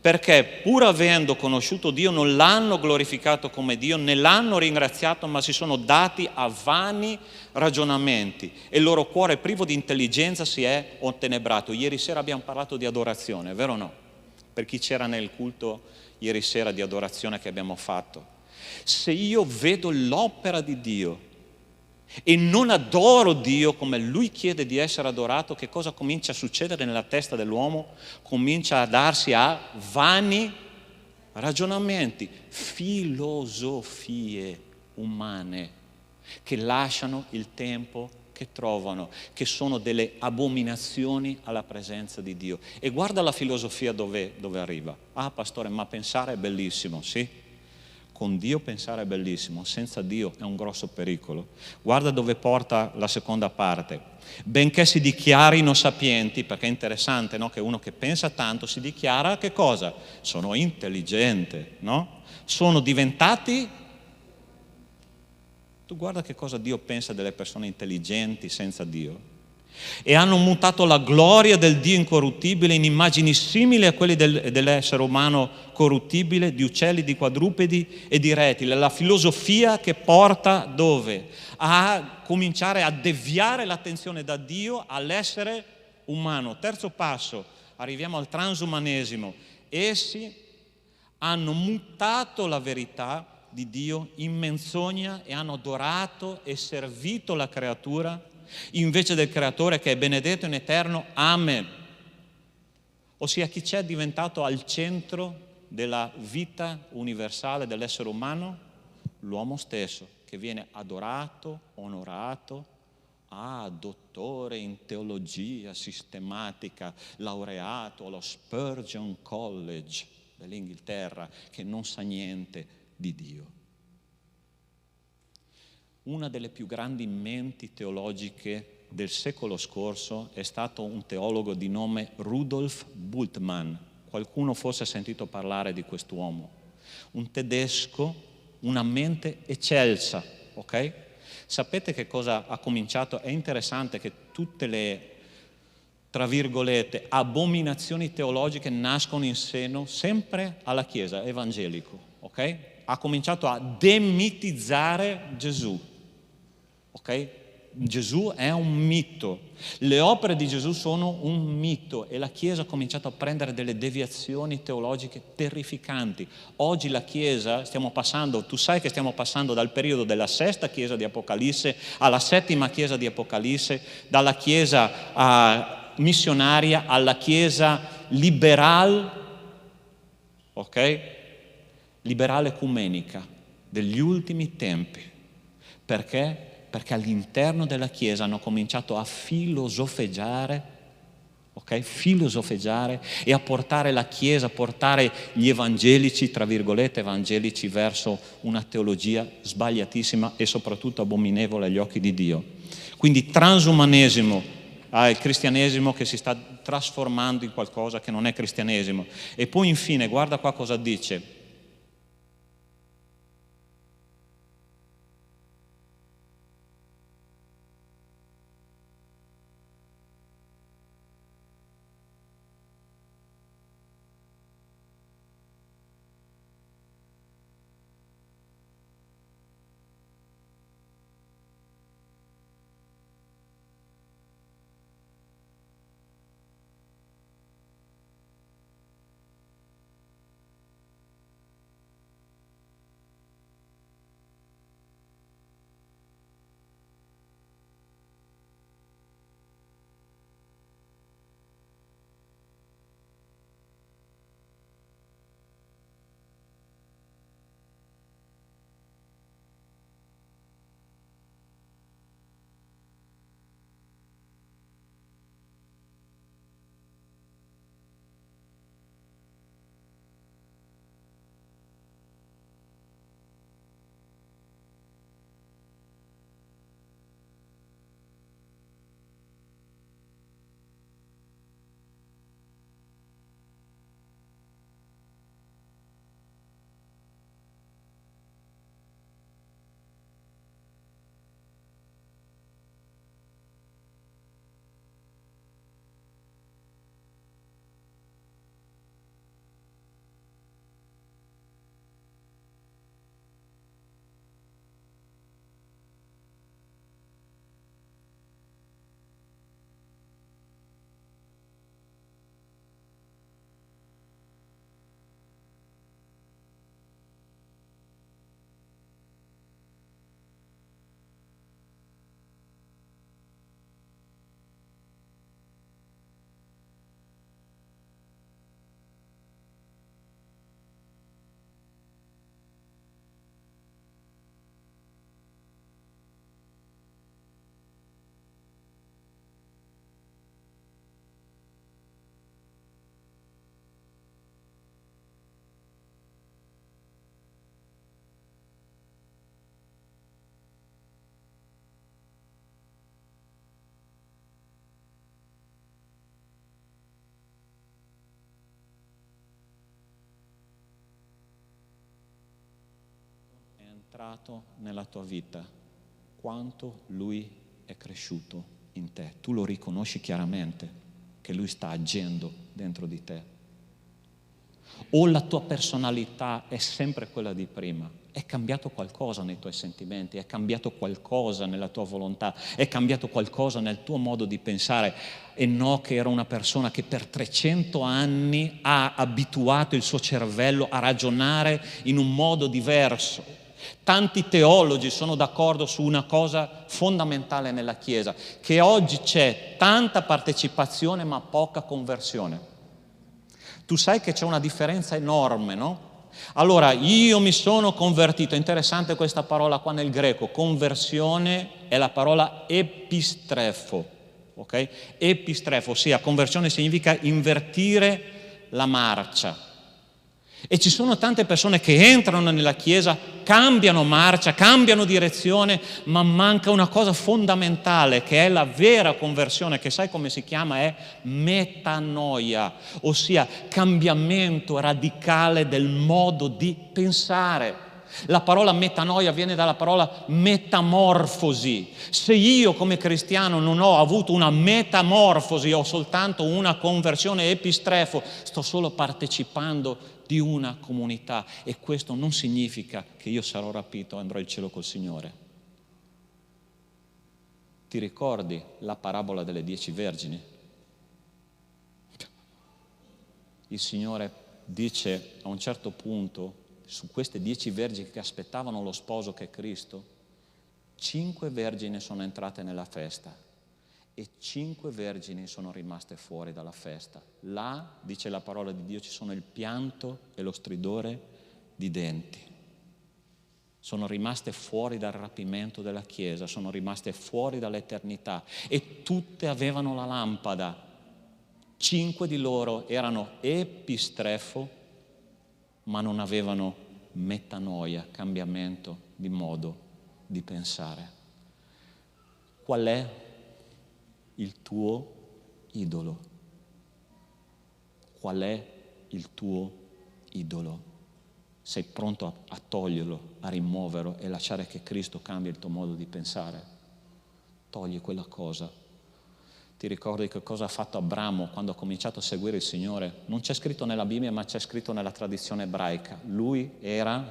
perché pur avendo conosciuto Dio non l'hanno glorificato come Dio, né l'hanno ringraziato, ma si sono dati a vani ragionamenti e il loro cuore privo di intelligenza si è ottenebrato. Ieri sera abbiamo parlato di adorazione, vero o no? Per chi c'era nel culto ieri sera di adorazione che abbiamo fatto. Se io vedo l'opera di Dio e non adoro Dio come Lui chiede di essere adorato, che cosa comincia a succedere nella testa dell'uomo? Comincia a darsi a vani ragionamenti, filosofie umane che lasciano il tempo che trovano, che sono delle abominazioni alla presenza di Dio. E guarda la filosofia dove arriva. Ah, pastore, ma pensare è bellissimo, sì? Con Dio pensare è bellissimo, senza Dio è un grosso pericolo. Guarda dove porta la seconda parte. Benché si dichiarino sapienti, perché è interessante, no? Che uno che pensa tanto si dichiara che cosa? Sono intelligente, no? Sono diventati... Tu guarda che cosa Dio pensa delle persone intelligenti senza Dio. E hanno mutato la gloria del Dio incorruttibile in immagini simili a quelle dell'essere umano corruttibile, di uccelli, di quadrupedi e di rettili. La filosofia che porta dove? A cominciare a deviare l'attenzione da Dio all'essere umano. Terzo passo, arriviamo al transumanesimo. Essi hanno mutato la verità di Dio in menzogna e hanno adorato e servito la creatura invece del creatore che è benedetto in eterno. Amen. Ossia, chi c'è diventato al centro della vita universale dell'essere umano? L'uomo stesso, che viene adorato, onorato, dottore in teologia sistematica, laureato allo Spurgeon College dell'Inghilterra, che non sa niente di Dio. Una delle più grandi menti teologiche del secolo scorso è stato un teologo di nome Rudolf Bultmann. Qualcuno forse ha sentito parlare di quest'uomo. Un tedesco, una mente eccelsa, ok? Sapete che cosa ha cominciato? È interessante che tutte le, tra virgolette, abominazioni teologiche nascono in seno sempre alla Chiesa, evangelico, ok? Ha cominciato a demitizzare Gesù. Ok? Gesù è un mito, le opere di Gesù sono un mito e la Chiesa ha cominciato a prendere delle deviazioni teologiche terrificanti. Oggi la Chiesa, tu sai che stiamo passando dal periodo della sesta Chiesa di Apocalisse alla settima Chiesa di Apocalisse, dalla Chiesa missionaria alla Chiesa liberale, ok? Liberale ecumenica degli ultimi tempi. Perché? Perché all'interno della Chiesa hanno cominciato a filosofeggiare, ok? Filosofeggiare e a portare la Chiesa, a portare gli evangelici, tra virgolette evangelici, verso una teologia sbagliatissima e soprattutto abominevole agli occhi di Dio. Quindi transumanesimo, il cristianesimo che si sta trasformando in qualcosa che non è cristianesimo. E poi infine, guarda qua cosa dice. entrato nella tua vita, quanto Lui è cresciuto in te. Tu lo riconosci chiaramente che Lui sta agendo dentro di te. O la tua personalità è sempre quella di prima? È cambiato qualcosa nei tuoi sentimenti, è cambiato qualcosa nella tua volontà, è cambiato qualcosa nel tuo modo di pensare. Enoch era una persona che per 300 anni ha abituato il suo cervello a ragionare in un modo diverso. Tanti teologi sono d'accordo su una cosa fondamentale nella Chiesa, che oggi c'è tanta partecipazione ma poca conversione. Tu sai che c'è una differenza enorme, no? Allora, io mi sono convertito, interessante questa parola qua nel greco, conversione è la parola epistrefo, ok? Epistrefo, ossia conversione significa invertire la marcia. E ci sono tante persone che entrano nella Chiesa, cambiano marcia, cambiano direzione, ma manca una cosa fondamentale che è la vera conversione, che sai come si chiama? È metanoia, ossia cambiamento radicale del modo di pensare. La parola metanoia viene dalla parola metamorfosi. Se io come cristiano non ho avuto una metamorfosi, ho soltanto una conversione epistrefo, sto solo partecipando di una comunità, e questo non significa che io sarò rapito e andrò al cielo col Signore. Ti ricordi la parabola delle 10 vergini? Il Signore dice a un certo punto, su queste 10 vergini che aspettavano lo sposo che è Cristo, 5 vergini sono entrate nella festa e 5 vergini sono rimaste fuori dalla festa. Là, dice la parola di Dio, ci sono il pianto e lo stridore di denti. Sono rimaste fuori dal rapimento della Chiesa, sono rimaste fuori dall'eternità, e tutte avevano la lampada. 5 di loro erano epistrefo, ma non avevano metanoia, cambiamento di modo di pensare. Qual è il tuo idolo? Qual è il tuo idolo? Sei pronto a toglierlo, a rimuoverlo e lasciare che Cristo cambi il tuo modo di pensare? Togli quella cosa. Ti ricordi che cosa ha fatto Abramo quando ha cominciato a seguire il Signore? Non c'è scritto nella Bibbia, ma c'è scritto nella tradizione ebraica.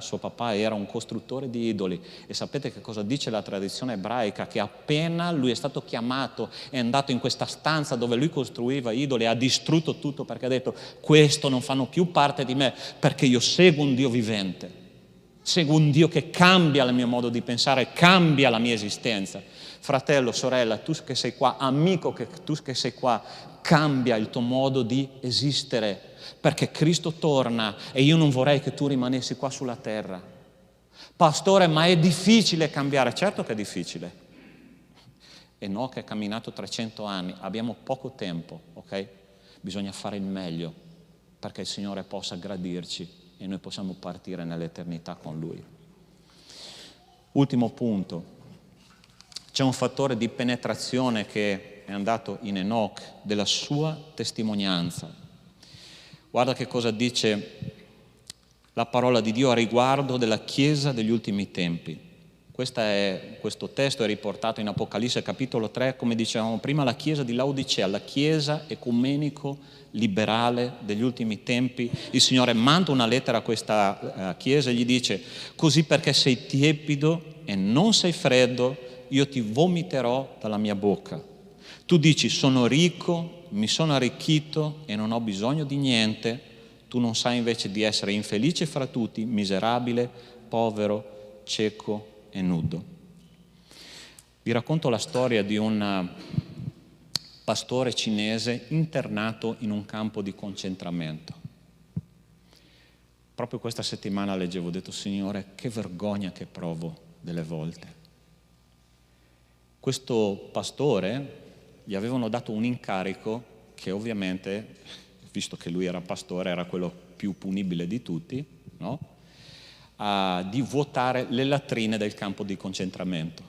Suo papà era un costruttore di idoli. E sapete che cosa dice la tradizione ebraica? Che appena lui è stato chiamato, è andato in questa stanza dove lui costruiva idoli, ha distrutto tutto, perché ha detto: questo non fanno più parte di me, perché io seguo un Dio vivente. Seguo un Dio che cambia il mio modo di pensare, cambia la mia esistenza. Fratello, sorella, tu che sei qua, amico, tu che sei qua, cambia il tuo modo di esistere, perché Cristo torna e io non vorrei che tu rimanessi qua sulla terra. Pastore, ma è difficile cambiare. Certo che è difficile. Enoch è camminato 300 anni, abbiamo poco tempo, ok? Bisogna fare il meglio perché il Signore possa gradirci e noi possiamo partire nell'eternità con Lui. Ultimo punto. C'è un fattore di penetrazione che è andato in Enoch, della sua testimonianza. Guarda che cosa dice la parola di Dio a riguardo della Chiesa degli ultimi tempi. Questo testo è riportato in Apocalisse capitolo 3, come dicevamo prima, la Chiesa di Laodicea, la Chiesa ecumenico liberale degli ultimi tempi. Il Signore manda una lettera a questa Chiesa e gli dice: così perché sei tiepido e non sei freddo, io ti vomiterò dalla mia bocca. Tu dici: sono ricco, mi sono arricchito e non ho bisogno di niente. Tu non sai invece di essere infelice fra tutti, miserabile, povero, cieco e nudo. Vi racconto la storia di un pastore cinese internato in un campo di concentramento. Proprio questa settimana leggevo, ho detto: Signore, che vergogna che provo delle volte. Questo pastore gli avevano dato un incarico che ovviamente, visto che lui era pastore, era quello più punibile di tutti, no? Di vuotare le latrine del campo di concentramento.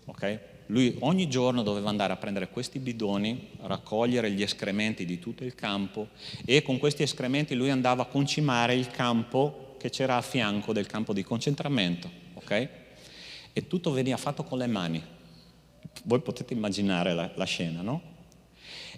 Okay? Lui ogni giorno doveva andare a prendere questi bidoni, raccogliere gli escrementi di tutto il campo, e con questi escrementi lui andava a concimare il campo che c'era a fianco del campo di concentramento. Okay? e tutto veniva fatto con le mani. Voi potete immaginare la scena, no?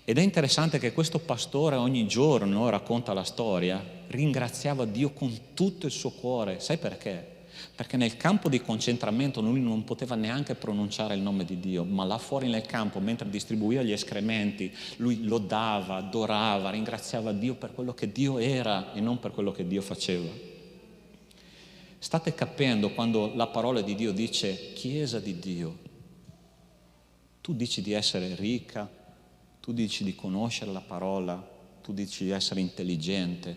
Ed è interessante che questo pastore ogni giorno, racconta la storia, ringraziava Dio con tutto il suo cuore. Sai perché? Perché nel campo di concentramento lui non poteva neanche pronunciare il nome di Dio, ma là fuori nel campo, mentre distribuiva gli escrementi, lui lodava, adorava, ringraziava Dio per quello che Dio era e non per quello che Dio faceva. State capendo quando la parola di Dio dice Chiesa di Dio? Tu dici di essere ricca, tu dici di conoscere la parola, tu dici di essere intelligente,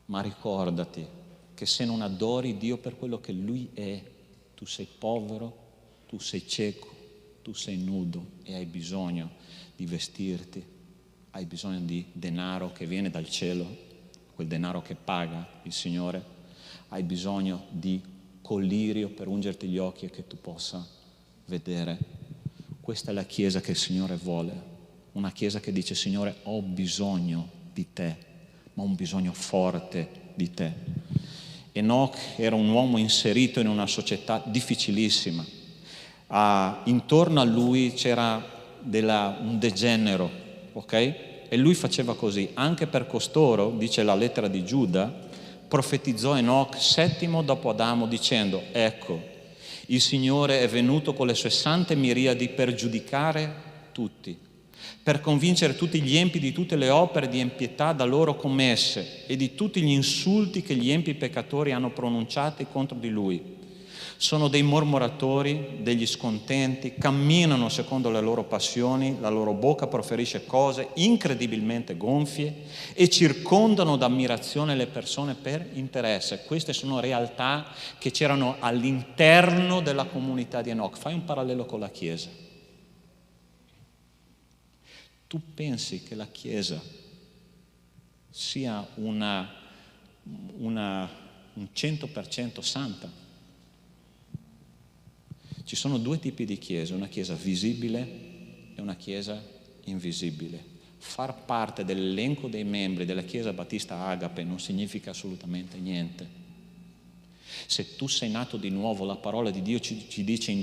ma ricordati che se non adori Dio per quello che Lui è, tu sei povero, tu sei cieco, tu sei nudo e hai bisogno di vestirti, hai bisogno di denaro che viene dal cielo, quel denaro che paga il Signore, hai bisogno di collirio per ungerti gli occhi e che tu possa vedere. Questa è la Chiesa che il Signore vuole, una Chiesa che dice Signore ho bisogno di te, ma un bisogno forte di te. Enoch era un uomo inserito in una società difficilissima, intorno a lui c'era un degenero, ok? E lui faceva così, anche per costoro, dice la lettera di Giuda, profetizzò Enoch settimo dopo Adamo dicendo ecco, il Signore è venuto con le sue sante miriadi per giudicare tutti, per convincere tutti gli empi di tutte le opere di impietà da loro commesse e di tutti gli insulti che gli empi peccatori hanno pronunciati contro di lui. Sono dei mormoratori, degli scontenti, camminano secondo le loro passioni, la loro bocca proferisce cose incredibilmente gonfie e circondano d'ammirazione le persone per interesse. Queste sono realtà che c'erano all'interno della comunità di Enoch. Fai un parallelo con la Chiesa. Tu pensi che la Chiesa sia un 100% santa? Ci sono due tipi di chiesa, una chiesa visibile e una chiesa invisibile. Far parte dell'elenco dei membri della Chiesa Battista Agape non significa assolutamente niente. Se tu sei nato di nuovo, la parola di Dio ci dice in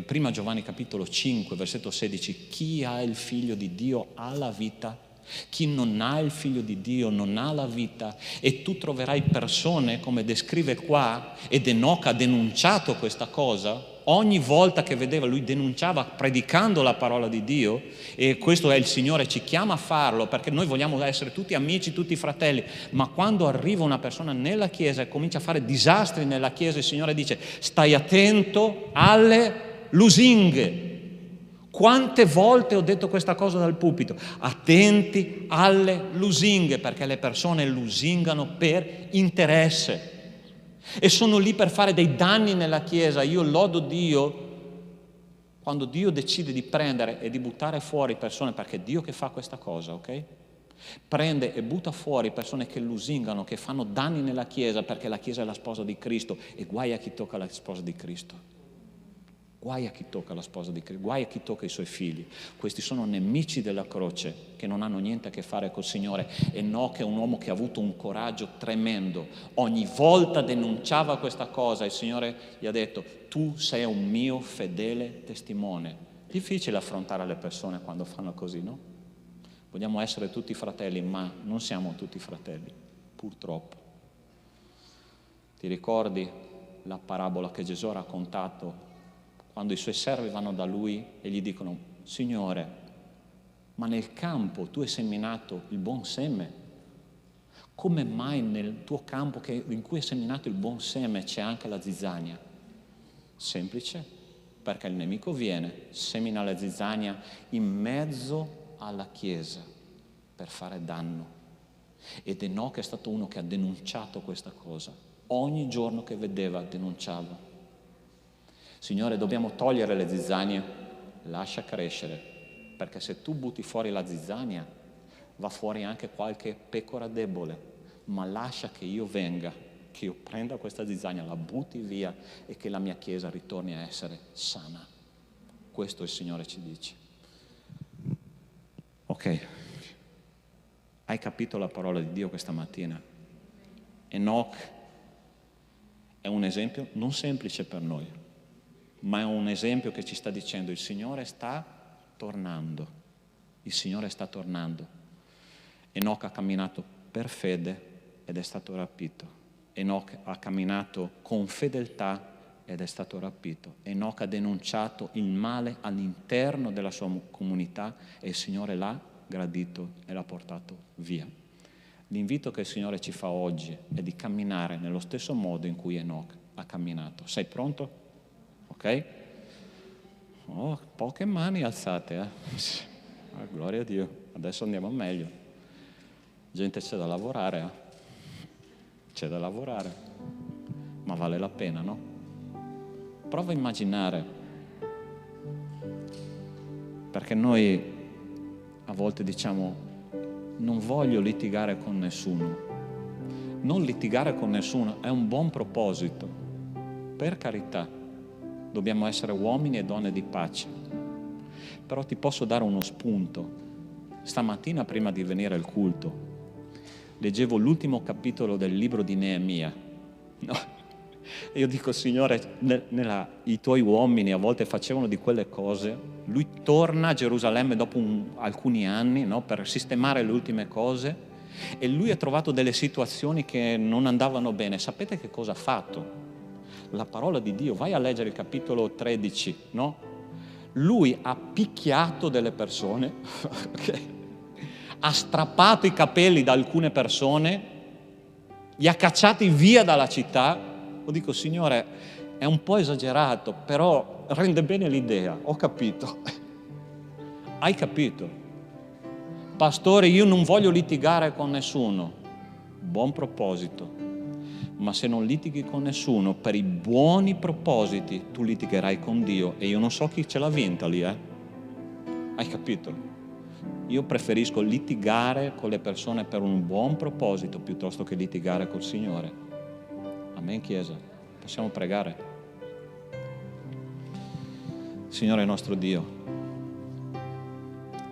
prima Giovanni capitolo 5, versetto 16, chi ha il figlio di Dio ha la vita. Chi non ha il figlio di Dio non ha la vita, e tu troverai persone come descrive qua, ed Enoch ha denunciato questa cosa ogni volta che vedeva, lui denunciava predicando la parola di Dio, e questo è il Signore ci chiama a farlo perché noi vogliamo essere tutti amici, tutti fratelli, ma quando arriva una persona nella Chiesa e comincia a fare disastri nella Chiesa, il Signore dice stai attento alle lusinghe. Quante volte ho detto questa cosa dal pulpito? Attenti alle lusinghe, perché le persone lusingano per interesse e sono lì per fare dei danni nella Chiesa. Io lodo Dio quando Dio decide di prendere e di buttare fuori persone, perché è Dio che fa questa cosa, ok? Prende e butta fuori persone che lusingano, che fanno danni nella Chiesa, perché la Chiesa è la sposa di Cristo, e guai a chi tocca la sposa di Cristo. Guai a chi tocca la sposa di Cristo, guai a chi tocca i suoi figli. Questi sono nemici della croce che non hanno niente a che fare col Signore. Enoch è un uomo che ha avuto un coraggio tremendo. Ogni volta denunciava questa cosa, il Signore gli ha detto tu sei un mio fedele testimone. Difficile affrontare le persone quando fanno così, no? Vogliamo essere tutti fratelli, ma non siamo tutti fratelli, purtroppo. Ti ricordi la parabola che Gesù ha raccontato quando i suoi servi vanno da lui e gli dicono Signore, ma nel campo tu hai seminato il buon seme, come mai nel tuo campo in cui hai seminato il buon seme c'è anche la zizzania? Semplice, perché il nemico viene, semina la zizzania in mezzo alla Chiesa per fare danno. Ed Enoch è stato uno che ha denunciato questa cosa, ogni giorno che vedeva denunciava. Signore, dobbiamo togliere le zizzanie, lascia crescere, perché se tu butti fuori la zizzania, va fuori anche qualche pecora debole, ma lascia che io venga, che io prenda questa zizzania, la butti via e che la mia Chiesa ritorni a essere sana. Questo il Signore ci dice. Ok, hai capito la parola di Dio questa mattina? Enoch È un esempio non semplice per noi, ma è un esempio che ci sta dicendo il Signore sta tornando. Il Signore sta tornando. Enoch ha camminato per fede ed è stato rapito. Enoch ha camminato con fedeltà ed è stato rapito. Enoch ha denunciato il male all'interno della sua comunità e il Signore l'ha gradito e l'ha portato via. L'invito che il Signore ci fa oggi è di camminare nello stesso modo in cui Enoch ha camminato. Sei pronto? Ok? Oh, poche mani alzate, gloria a Dio. Adesso andiamo meglio. Gente, c'è da lavorare, C'è da lavorare, ma vale la pena, no? Prova a immaginare, perché noi a volte diciamo non voglio litigare con nessuno. Non litigare con nessuno è un buon proposito, per carità, dobbiamo essere uomini e donne di pace. Però ti posso dare uno spunto. Stamattina prima di venire al culto leggevo l'ultimo capitolo del libro di Neemia. No. E io dico, Signore, i tuoi uomini a volte facevano di quelle cose. Lui torna a Gerusalemme dopo alcuni anni, no, per sistemare le ultime cose, e lui ha trovato delle situazioni che non andavano bene. Sapete che cosa ha fatto? La parola di Dio, vai a leggere il capitolo 13, no? Lui ha picchiato delle persone, okay? Ha strappato i capelli da alcune persone, li ha cacciati via dalla città. Io dico, Signore, è un po' esagerato, però rende bene l'idea, ho capito. Hai capito? Pastore, io non voglio litigare con nessuno. Buon proposito. Ma se non litighi con nessuno per i buoni propositi, tu litigherai con Dio, e io non so chi ce l'ha vinta lì, Hai capito? Io preferisco litigare con le persone per un buon proposito piuttosto che litigare col Signore. Amen, Chiesa. Possiamo pregare? Signore nostro Dio,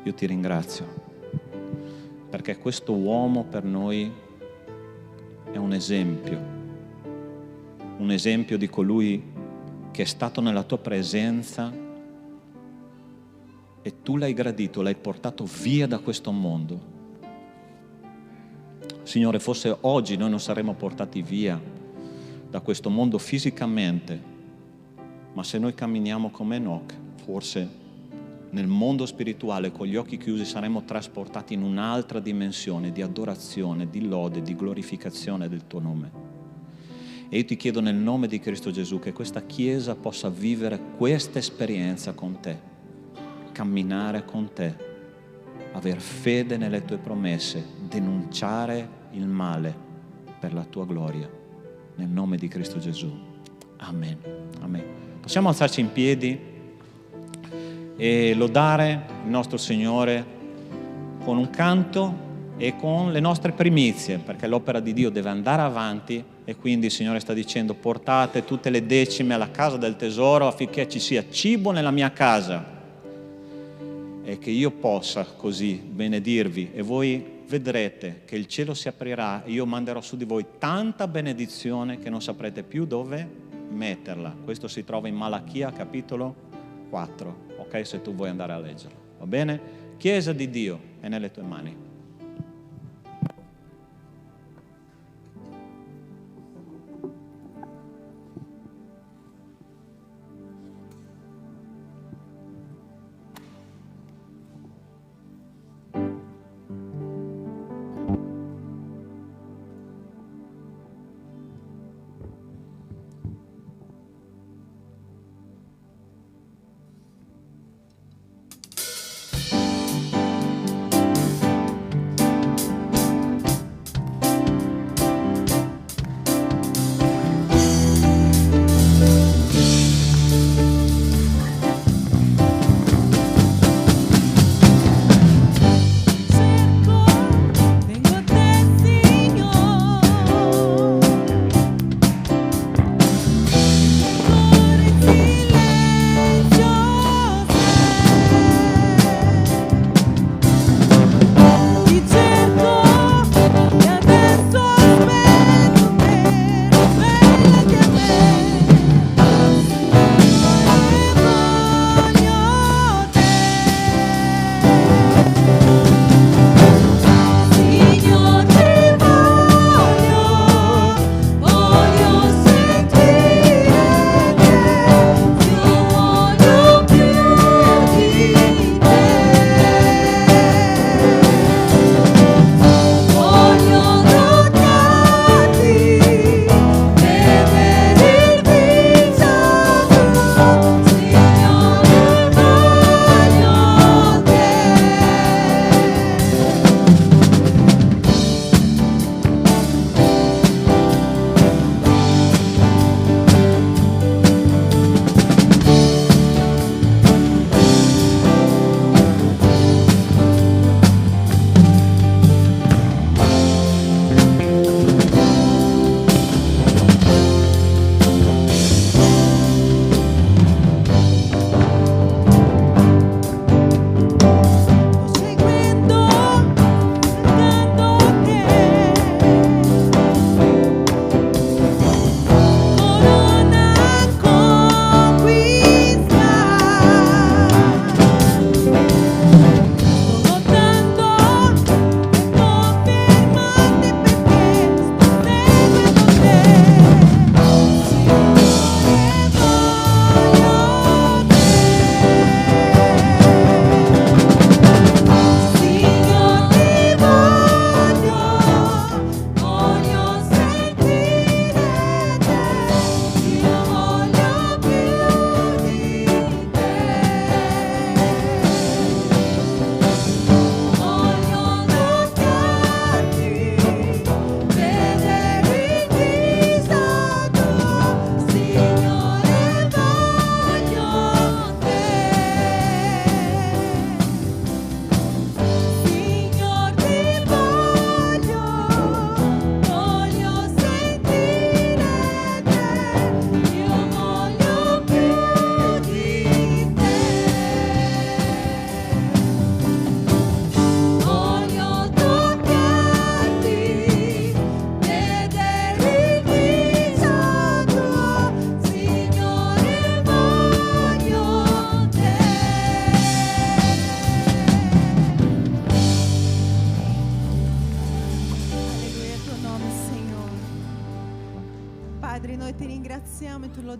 io ti ringrazio perché questo uomo per noi è un esempio di colui che è stato nella tua presenza e tu l'hai gradito, l'hai portato via da questo mondo. Signore, forse oggi noi non saremmo portati via da questo mondo fisicamente, ma se noi camminiamo come Enoch, forse nel mondo spirituale con gli occhi chiusi saremmo trasportati in un'altra dimensione di adorazione, di lode, di glorificazione del tuo nome. E io ti chiedo nel nome di Cristo Gesù che questa Chiesa possa vivere questa esperienza con te, camminare con te, aver fede nelle tue promesse, denunciare il male per la tua gloria, nel nome di Cristo Gesù. Amen. Amen. Possiamo alzarci in piedi e lodare il nostro Signore con un canto e con le nostre primizie, perché l'opera di Dio deve andare avanti, e quindi il Signore sta dicendo: portate tutte le decime alla casa del tesoro affinché ci sia cibo nella mia casa, e che io possa così benedirvi, e voi vedrete che il cielo si aprirà e io manderò su di voi tanta benedizione che non saprete più dove metterla. Questo si trova in Malachia capitolo 4, ok? Se tu vuoi andare a leggerlo, va bene? Chiesa di Dio è nelle tue mani.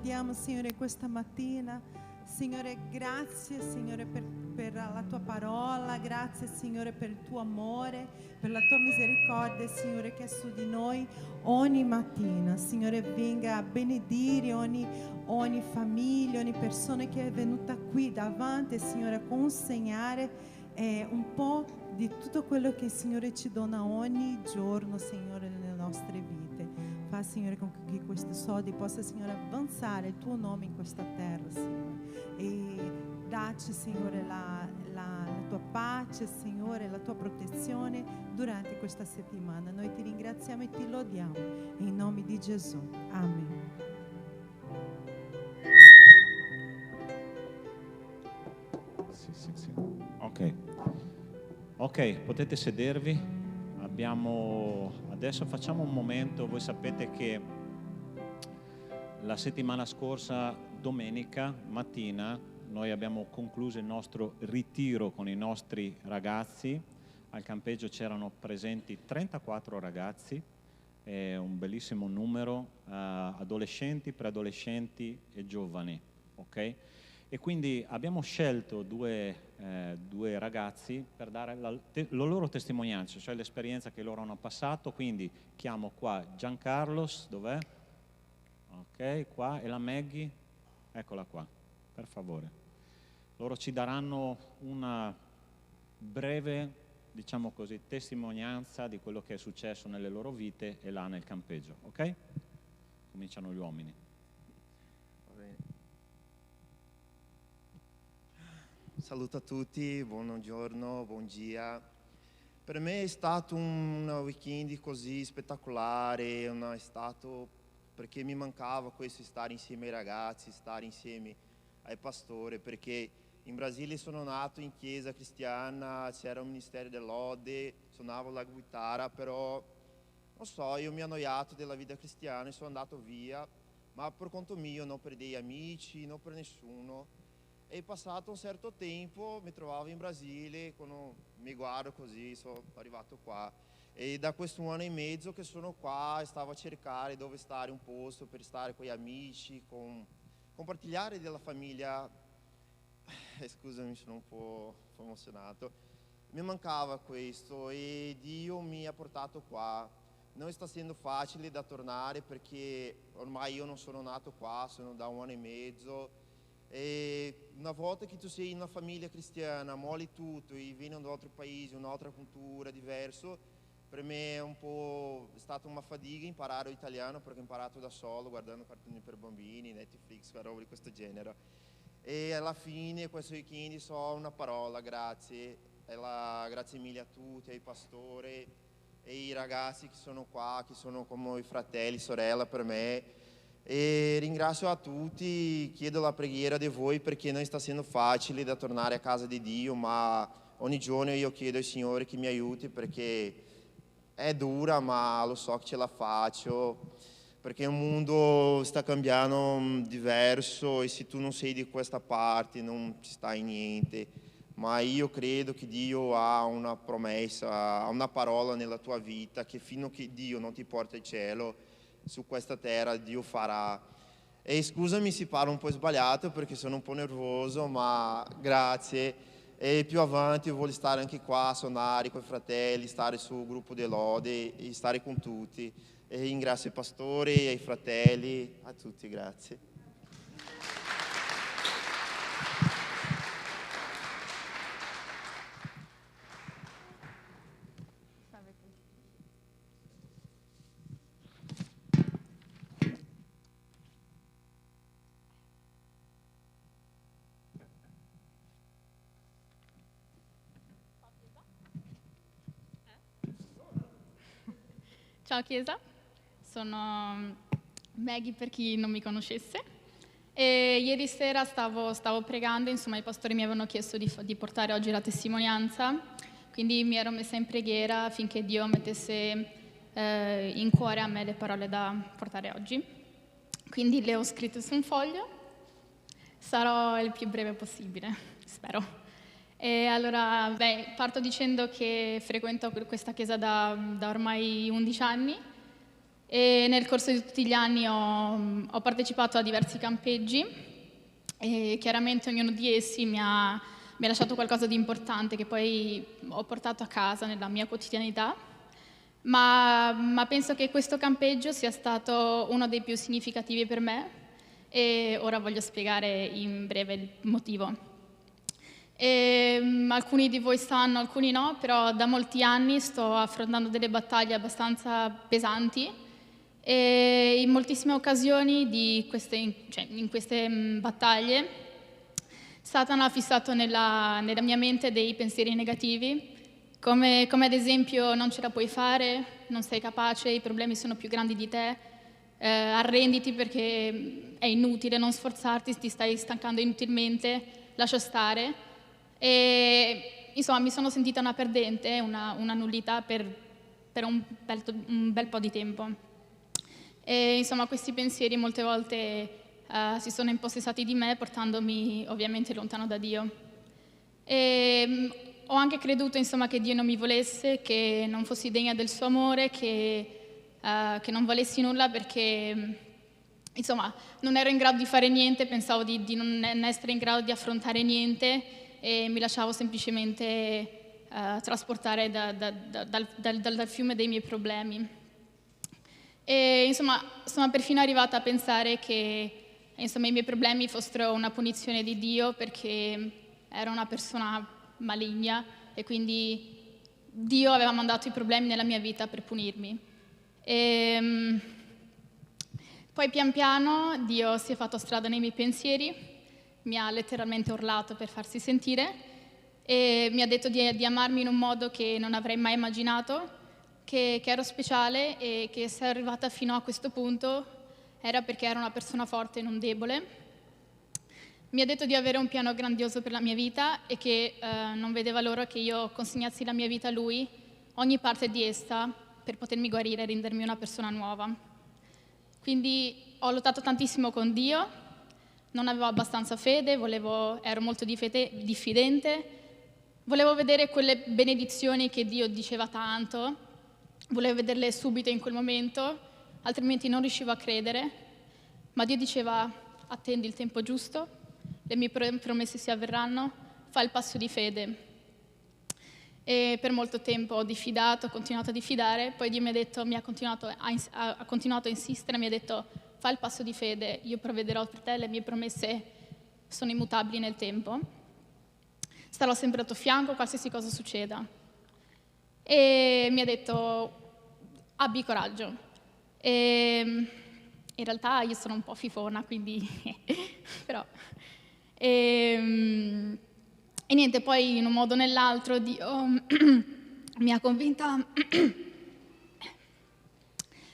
lodiamo, Signore, questa mattina. Signore, grazie, Signore, per la tua parola, grazie, Signore, per il tuo amore, per la tua misericordia, Signore, che è su di noi ogni mattina. Signore, venga a benedire ogni famiglia, ogni persona che è venuta qui davanti, Signore, a consegnare un po' di tutto quello che il Signore ci dona ogni giorno, Signore, nelle nostre vite. Fa, Signore, con che questi soldi possa, Signore, avanzare il tuo nome in questa terra, Signore. E dacci, Signore, la tua pace, Signore, la tua protezione durante questa settimana. Noi ti ringraziamo e ti lodiamo. In nome di Gesù. Amen. Sì. Ok, potete sedervi. Adesso facciamo un momento. Voi sapete che la settimana scorsa, domenica mattina, noi abbiamo concluso il nostro ritiro con i nostri ragazzi. Al campeggio c'erano presenti 34 ragazzi, un bellissimo numero, adolescenti, preadolescenti e giovani, ok? E quindi abbiamo scelto due ragazzi per dare la loro testimonianza, cioè l'esperienza che loro hanno passato. Quindi chiamo qua Giancarlos, dov'è? Ok, qua, e la Maggie, eccola qua, per favore. Loro ci daranno una breve, diciamo così, testimonianza di quello che è successo nelle loro vite e là nel campeggio, ok? Cominciano gli uomini. Saluto a tutti, buongiorno, buon dia. Per me è stato un weekend così spettacolare, è stato perché mi mancava questo, stare insieme ai ragazzi, stare insieme ai pastori, perché in Brasile sono nato in chiesa cristiana, c'era un ministero dell'Ode, suonavo la chitarra, però non so, io mi ho annoiato della vita cristiana e sono andato via, ma per conto mio non per degli amici, non per nessuno. E passato un certo tempo mi trovavo in Brasile, quando mi guardo così, sono arrivato qua. E da questo 1 anno e mezzo che sono qua, stavo a cercare dove stare un posto per stare con gli amici, compartilhare della famiglia. Scusami, sono un po' emozionato. Mi mancava questo e Dio mi ha portato qua. Non sta essendo facile da tornare perché ormai io non sono nato qua, sono da 1 anno e mezzo. E una volta che tu sei in una famiglia cristiana, molli tutto e vieni da un altro paese, un'altra cultura diversa, per me è stata una fatica imparare l'italiano perché ho imparato da solo guardando cartoni per bambini, Netflix, roba di questo genere. E alla fine questo weekend so una parola, grazie, grazie mille a tutti, ai pastori e ai ragazzi che sono qua, che sono come i fratelli, sorella per me. E ringrazio a tutti, chiedo la preghiera di voi perché non sta essendo facile da tornare a casa di Dio, ma ogni giorno io chiedo al Signore che mi aiuti perché è dura, ma lo so che ce la faccio, perché il mondo sta cambiando diverso e se tu non sei di questa parte non ci stai niente. Ma io credo che Dio ha una promessa, ha una parola nella tua vita che fino a che Dio non ti porta al cielo, su questa terra Dio farà. E scusami se parlo un po' sbagliato perché sono un po' nervoso, ma grazie. E più avanti voglio stare anche qua a suonare con i fratelli, stare sul gruppo dell'Ode e stare con tutti. E ringrazio i pastori, ai fratelli, a tutti, grazie. Ciao Chiesa, sono Maggie per chi non mi conoscesse e ieri sera stavo pregando, insomma i pastori mi avevano chiesto di portare oggi la testimonianza, quindi mi ero messa in preghiera affinché Dio mettesse in cuore a me le parole da portare oggi. Quindi le ho scritte su un foglio, sarò il più breve possibile, spero. E allora, parto dicendo che frequento questa chiesa da ormai 11 anni e nel corso di tutti gli anni ho partecipato a diversi campeggi e chiaramente ognuno di essi mi ha lasciato qualcosa di importante che poi ho portato a casa nella mia quotidianità, ma penso che questo campeggio sia stato uno dei più significativi per me e ora voglio spiegare in breve il motivo. Alcuni di voi sanno, alcuni no, però da molti anni sto affrontando delle battaglie abbastanza pesanti e in moltissime occasioni in queste battaglie Satana ha fissato nella mia mente dei pensieri negativi, come ad esempio non ce la puoi fare, non sei capace, i problemi sono più grandi di te, arrenditi perché è inutile, non sforzarti, ti stai stancando inutilmente, lascia stare. E insomma mi sono sentita una perdente, una nullità per un bel po' di tempo. E insomma questi pensieri molte volte si sono impossessati di me, portandomi ovviamente lontano da Dio. E ho anche creduto insomma che Dio non mi volesse, che non fossi degna del suo amore, che non valessi nulla perché insomma non ero in grado di fare niente, pensavo di non essere in grado di affrontare niente e mi lasciavo semplicemente trasportare dal fiume dei miei problemi. E insomma sono perfino arrivata a pensare che insomma i miei problemi fossero una punizione di Dio perché ero una persona maligna e quindi Dio aveva mandato i problemi nella mia vita per punirmi. Poi pian piano Dio si è fatto strada nei miei pensieri, mi ha letteralmente urlato per farsi sentire e mi ha detto di amarmi in un modo che non avrei mai immaginato, che ero speciale e che se ero arrivata fino a questo punto era perché ero una persona forte e non debole. Mi ha detto di avere un piano grandioso per la mia vita e che non vedeva l'ora che io consegnassi la mia vita a Lui, ogni parte di essa, per potermi guarire e rendermi una persona nuova. Quindi ho lottato tantissimo con Dio, non avevo abbastanza fede, ero molto diffidente, volevo vedere quelle benedizioni che Dio diceva tanto, volevo vederle subito in quel momento, altrimenti non riuscivo a credere, ma Dio diceva: attendi il tempo giusto, le mie promesse si avverranno, fai il passo di fede. E per molto tempo ho diffidato, ho continuato a diffidare, poi Dio ha continuato a insistere, mi ha detto: fai il passo di fede, io provvederò per te, le mie promesse sono immutabili nel tempo, starò sempre al tuo fianco qualsiasi cosa succeda. E mi ha detto: abbi coraggio. E in realtà io sono un po' fifona, quindi però e niente, poi in un modo o nell'altro Dio mi ha convinta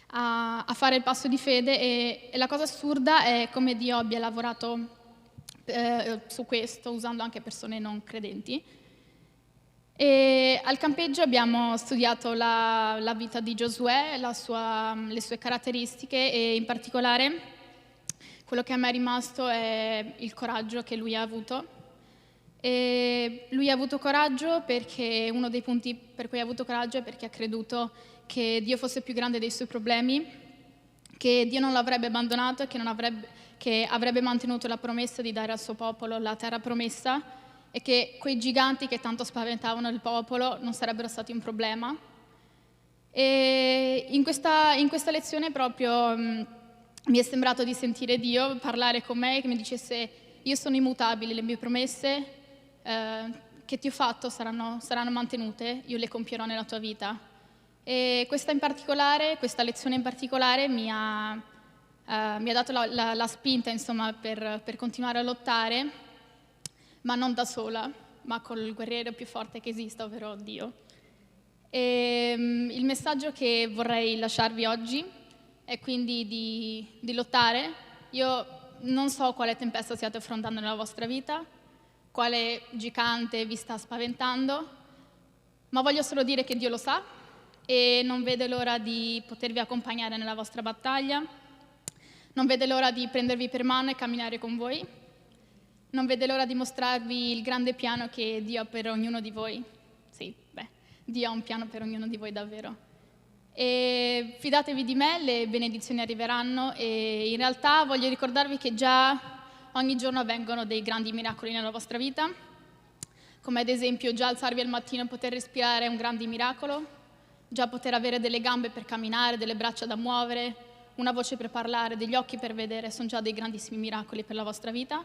a fare il passo di fede e la cosa assurda è come Dio abbia lavorato su questo usando anche persone non credenti. E al campeggio abbiamo studiato la vita di Giosuè, le sue caratteristiche e in particolare quello che a me è rimasto è il coraggio che lui ha avuto. E lui ha avuto coraggio perché uno dei punti per cui ha avuto coraggio è perché ha creduto che Dio fosse più grande dei suoi problemi, che Dio non l'avrebbe abbandonato e che avrebbe mantenuto la promessa di dare al suo popolo la terra promessa e che quei giganti che tanto spaventavano il popolo non sarebbero stati un problema. E in questa lezione proprio mi è sembrato di sentire Dio parlare con me e che mi dicesse: io sono immutabile, le mie promesse che ti ho fatto saranno mantenute, io le compierò nella tua vita. E questa lezione in particolare mi ha dato la spinta, insomma, per continuare a lottare, ma non da sola, ma col guerriero più forte che esista, ovvero Dio. E il messaggio che vorrei lasciarvi oggi è quindi di lottare. Io non so quale tempesta stiate affrontando nella vostra vita, quale gigante vi sta spaventando, ma voglio solo dire che Dio lo sa e non vede l'ora di potervi accompagnare nella vostra battaglia, non vede l'ora di prendervi per mano e camminare con voi, non vede l'ora di mostrarvi il grande piano che Dio ha per ognuno di voi. Sì, Dio ha un piano per ognuno di voi davvero. E fidatevi di me, le benedizioni arriveranno e in realtà voglio ricordarvi che già ogni giorno avvengono dei grandi miracoli nella vostra vita, come ad esempio già alzarvi al mattino e poter respirare è un grande miracolo, già poter avere delle gambe per camminare, delle braccia da muovere, una voce per parlare, degli occhi per vedere, sono già dei grandissimi miracoli per la vostra vita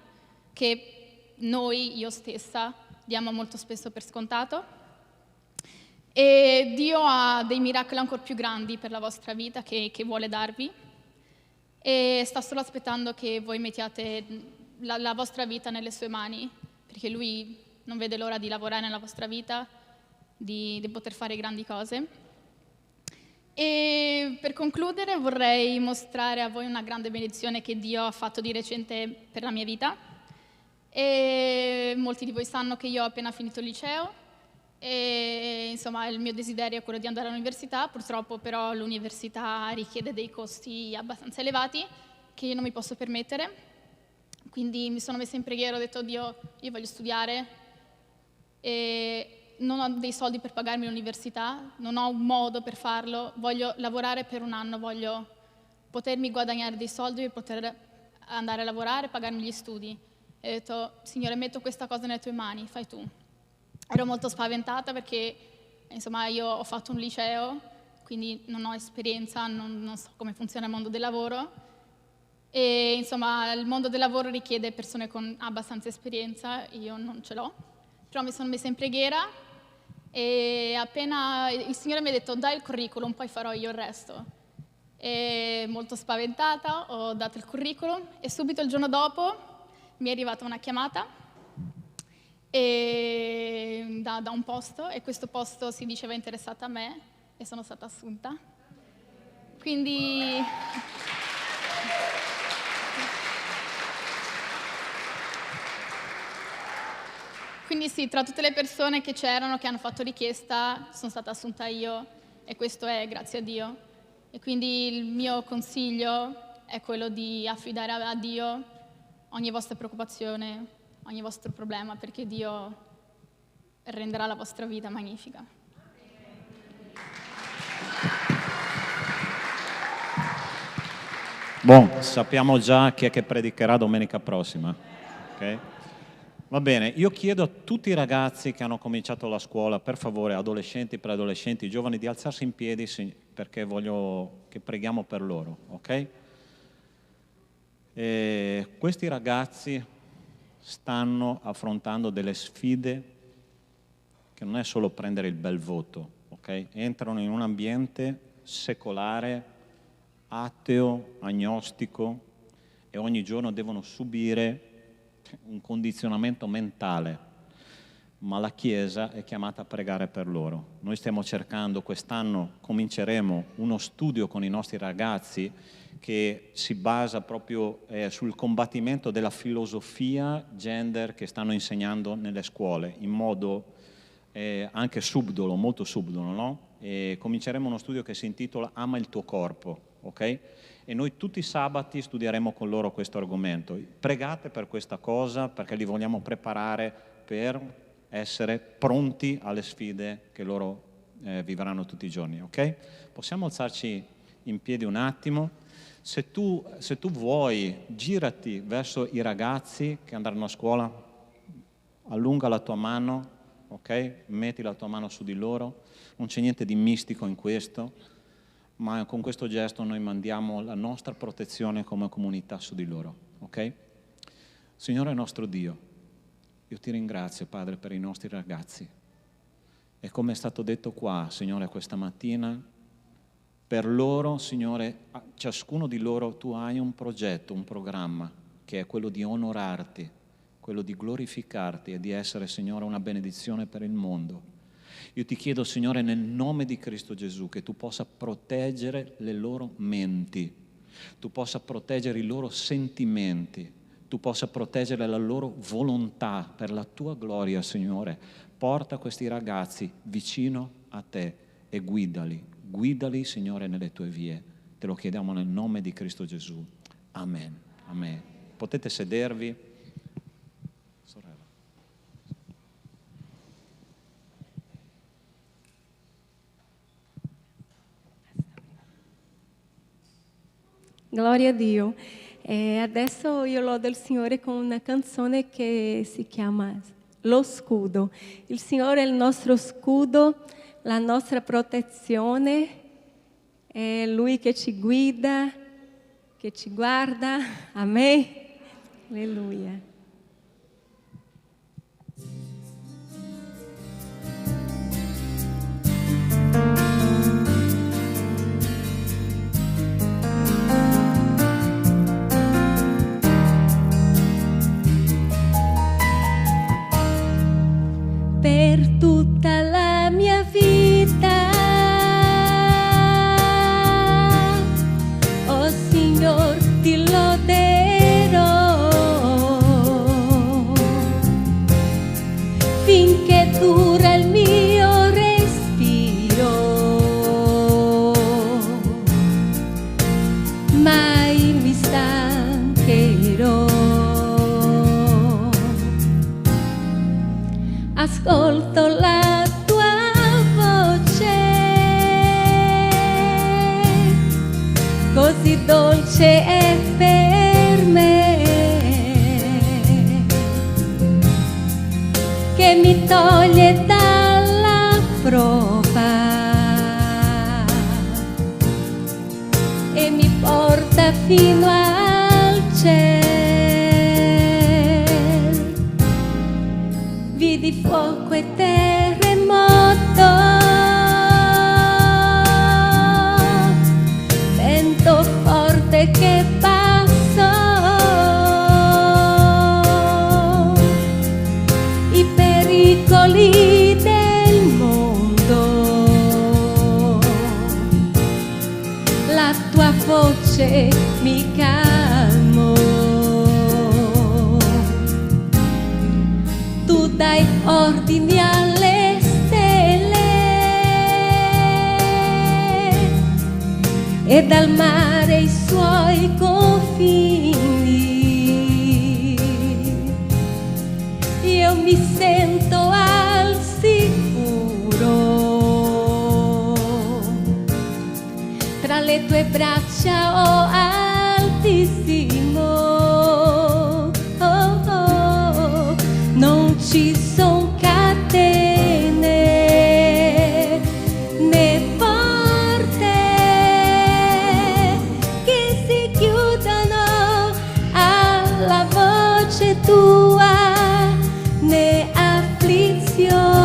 che noi, io stessa, diamo molto spesso per scontato. E Dio ha dei miracoli ancora più grandi per la vostra vita che vuole darvi e sta solo aspettando che voi mettiate la vostra vita nelle sue mani, perché Lui non vede l'ora di lavorare nella vostra vita, di poter fare grandi cose. E per concludere vorrei mostrare a voi una grande benedizione che Dio ha fatto di recente per la mia vita. E molti di voi sanno che io ho appena finito il liceo e insomma il mio desiderio è quello di andare all'università, purtroppo però l'università richiede dei costi abbastanza elevati che io non mi posso permettere, quindi mi sono messa in preghiera, ho detto Dio, io voglio studiare e non ho dei soldi per pagarmi l'università, non ho un modo per farlo, voglio lavorare per un anno, voglio potermi guadagnare dei soldi per poter andare a lavorare e pagarmi gli studi. E ho detto, Signore, metto questa cosa nelle tue mani, fai tu. Ero molto spaventata perché, insomma, io ho fatto un liceo, quindi non ho esperienza, non so come funziona il mondo del lavoro. E, insomma, il mondo del lavoro richiede persone con abbastanza esperienza, io non ce l'ho. Però mi sono messa in preghiera e appena il Signore mi ha detto, dai il curriculum, poi farò io il resto. E molto spaventata, ho dato il curriculum e subito il giorno dopo mi è arrivata una chiamata da un posto e questo posto si diceva interessato a me e sono stata assunta. Quindi sì, tra tutte le persone che c'erano, che hanno fatto richiesta, sono stata assunta io e questo è grazie a Dio. E quindi il mio consiglio è quello di affidare a Dio ogni vostra preoccupazione, ogni vostro problema, perché Dio renderà la vostra vita magnifica. Buon, sappiamo già chi è che predicherà domenica prossima. Okay? Va bene, io chiedo a tutti i ragazzi che hanno cominciato la scuola, per favore, adolescenti, preadolescenti, giovani, di alzarsi in piedi perché voglio che preghiamo per loro, ok? E questi ragazzi stanno affrontando delle sfide che non è solo prendere il bel voto, ok? Entrano in un ambiente secolare, ateo, agnostico e ogni giorno devono subire un condizionamento mentale, ma la Chiesa è chiamata a pregare per loro. Noi stiamo cercando, quest'anno cominceremo uno studio con i nostri ragazzi che si basa proprio sul combattimento della filosofia gender che stanno insegnando nelle scuole, in modo anche subdolo, molto subdolo, no? E cominceremo uno studio che si intitola Ama il tuo corpo, ok? E noi tutti i sabati studieremo con loro questo argomento. Pregate per questa cosa perché li vogliamo preparare per essere pronti alle sfide che loro vivranno tutti i giorni, ok? Possiamo alzarci in piedi un attimo? Se tu vuoi, girati verso i ragazzi che andranno a scuola, allunga la tua mano, ok? Metti la tua mano su di loro, non c'è niente di mistico in questo, ma con questo gesto noi mandiamo la nostra protezione come comunità su di loro, ok? Signore nostro Dio, io ti ringrazio, Padre, per i nostri ragazzi. E come è stato detto qua, Signore, questa mattina, per loro, Signore, ciascuno di loro tu hai un progetto, un programma, che è quello di onorarti, quello di glorificarti e di essere, Signore, una benedizione per il mondo. Io ti chiedo, Signore, nel nome di Cristo Gesù, che tu possa proteggere le loro menti, tu possa proteggere i loro sentimenti, tu possa proteggere la loro volontà per la tua gloria, Signore. Porta questi ragazzi vicino a te e guidali, Signore, nelle tue vie. Te lo chiediamo nel nome di Cristo Gesù. Amen. Amen. Potete sedervi. Gloria a Dio. Adesso io lodo il Signore con una canzone che si chiama Lo Scudo. Il Signore è il nostro scudo, la nostra protezione, è Lui che ci guida, che ci guarda. Amen. Alleluia. Per tutta la mia vita, oh Signor, ti loderò finché dura il mio respiro, mai mi stancherò. Ascolto la tua voce, così dolce è per me, che mi toglie dalla prova e mi porta fino al cielo. Vidi fuoco e terremoto, vento forte che passò, i pericoli del mondo, la tua voce mi calmò. Tu dai ordini alle stelle e dal mare i suoi confini. Io mi sento al sicuro tra le tue braccia, oh Altissimo. Non ci son catene né porte che si chiudano alla voce tua, né afflizioni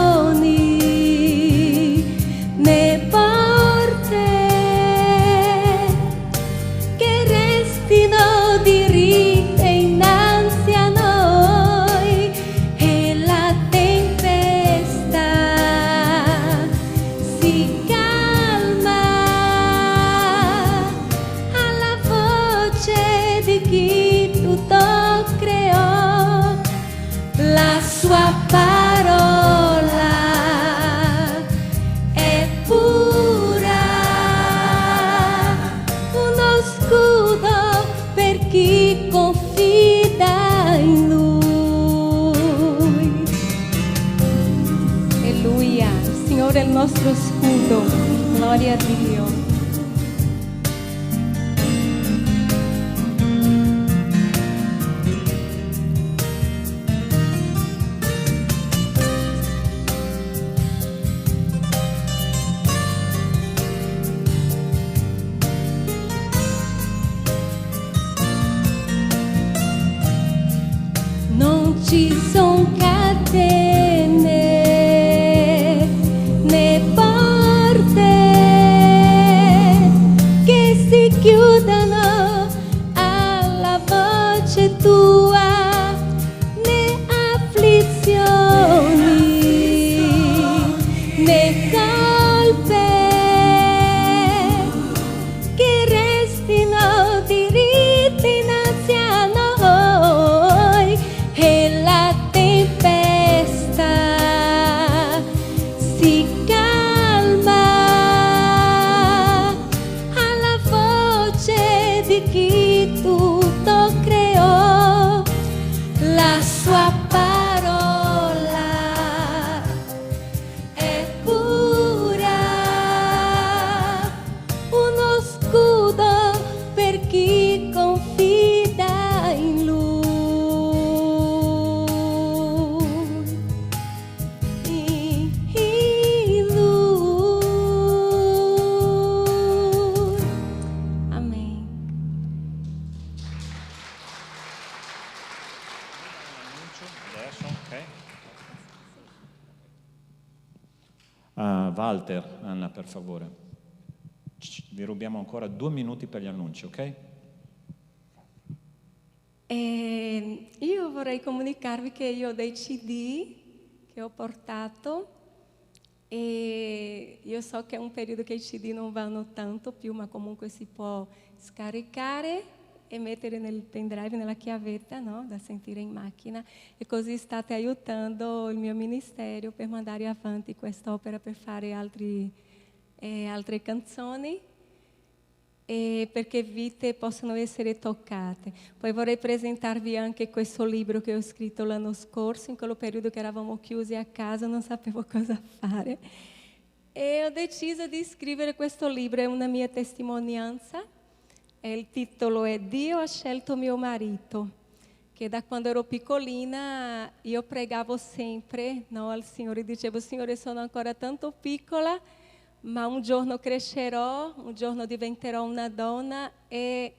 né porte che restino diritte innanzi a noi. La sua parola è pura, uno scudo per chi confida in Lui. Alleluia, il Signore è il nostro scudo, gloria a Dio. Non ci son catene né porte che si chiudano alla voce tua, né afflizioni né colpe che restino diritti innanzi a noi. E la tempesta si calma alla voce di chi tutto creò. La sua parola è pura, uno scudo per chi adesso? Ok. Walter, Anna, per favore. Vi rubiamo ancora 2 minuti per gli annunci, ok? Io vorrei comunicarvi che io ho dei CD che ho portato e io so che è un periodo che i CD non vanno tanto più, ma comunque si può scaricare e mettere nel pendrive, nella chiavetta, no? Da sentire in macchina, e così state aiutando il mio ministero per mandare avanti quest'opera, per fare altre canzoni e perché vite possano essere toccate. Poi vorrei presentarvi anche questo libro che ho scritto l'anno scorso, in quello periodo che eravamo chiusi a casa, non sapevo cosa fare, e ho deciso di scrivere questo libro, è una mia testimonianza. Il titolo è Dio ha scelto mio marito, che da quando ero piccolina io pregavo sempre, no, al Signore, dicevo: Signore, sono ancora tanto piccola, ma un giorno crescerò, un giorno diventerò una donna e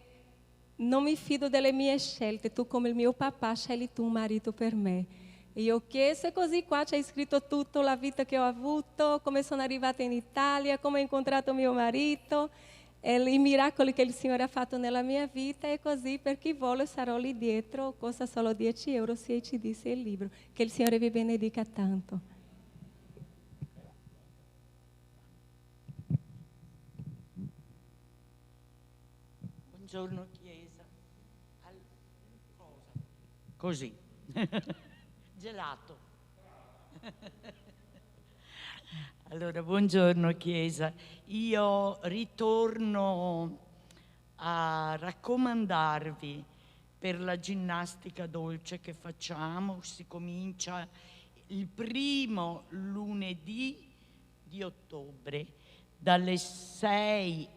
non mi fido delle mie scelte, tu come il mio papà scegli tu un marito per me. E io ho chiesto, e così qua c'è scritto tutto, la vita che ho avuto, come sono arrivata in Italia, come ho incontrato mio marito, i miracoli che il Signore ha fatto nella mia vita, e così per chi vuole sarò lì dietro, costa solo 10 euro sia il CD sia il libro. Che il Signore vi benedica tanto. Buongiorno Chiesa. Cosa? Così. Gelato. Allora, buongiorno Chiesa. Io ritorno a raccomandarvi per la ginnastica dolce che facciamo. Si comincia il primo lunedì di ottobre dalle 6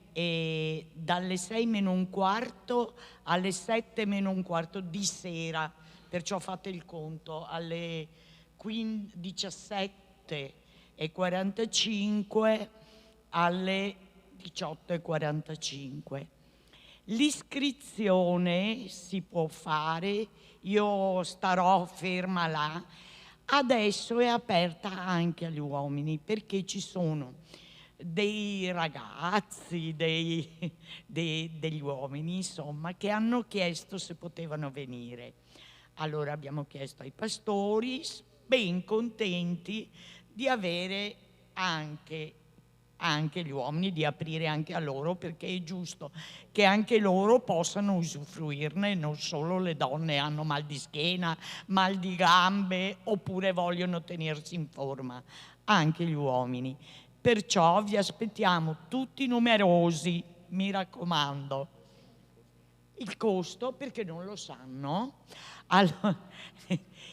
meno un quarto alle 7 meno un quarto di sera, perciò fate il conto, alle 17:45 alle 18:45. L'iscrizione si può fare, io starò ferma là. Adesso è aperta anche agli uomini, perché ci sono dei ragazzi, degli uomini, insomma, che hanno chiesto se potevano venire. Allora abbiamo chiesto ai pastori, ben contenti di avere anche gli uomini, di aprire anche a loro, perché è giusto che anche loro possano usufruirne, non solo le donne hanno mal di schiena, mal di gambe oppure vogliono tenersi in forma, anche gli uomini. Perciò vi aspettiamo tutti numerosi, mi raccomando. Il costo, perché non lo sanno, allora,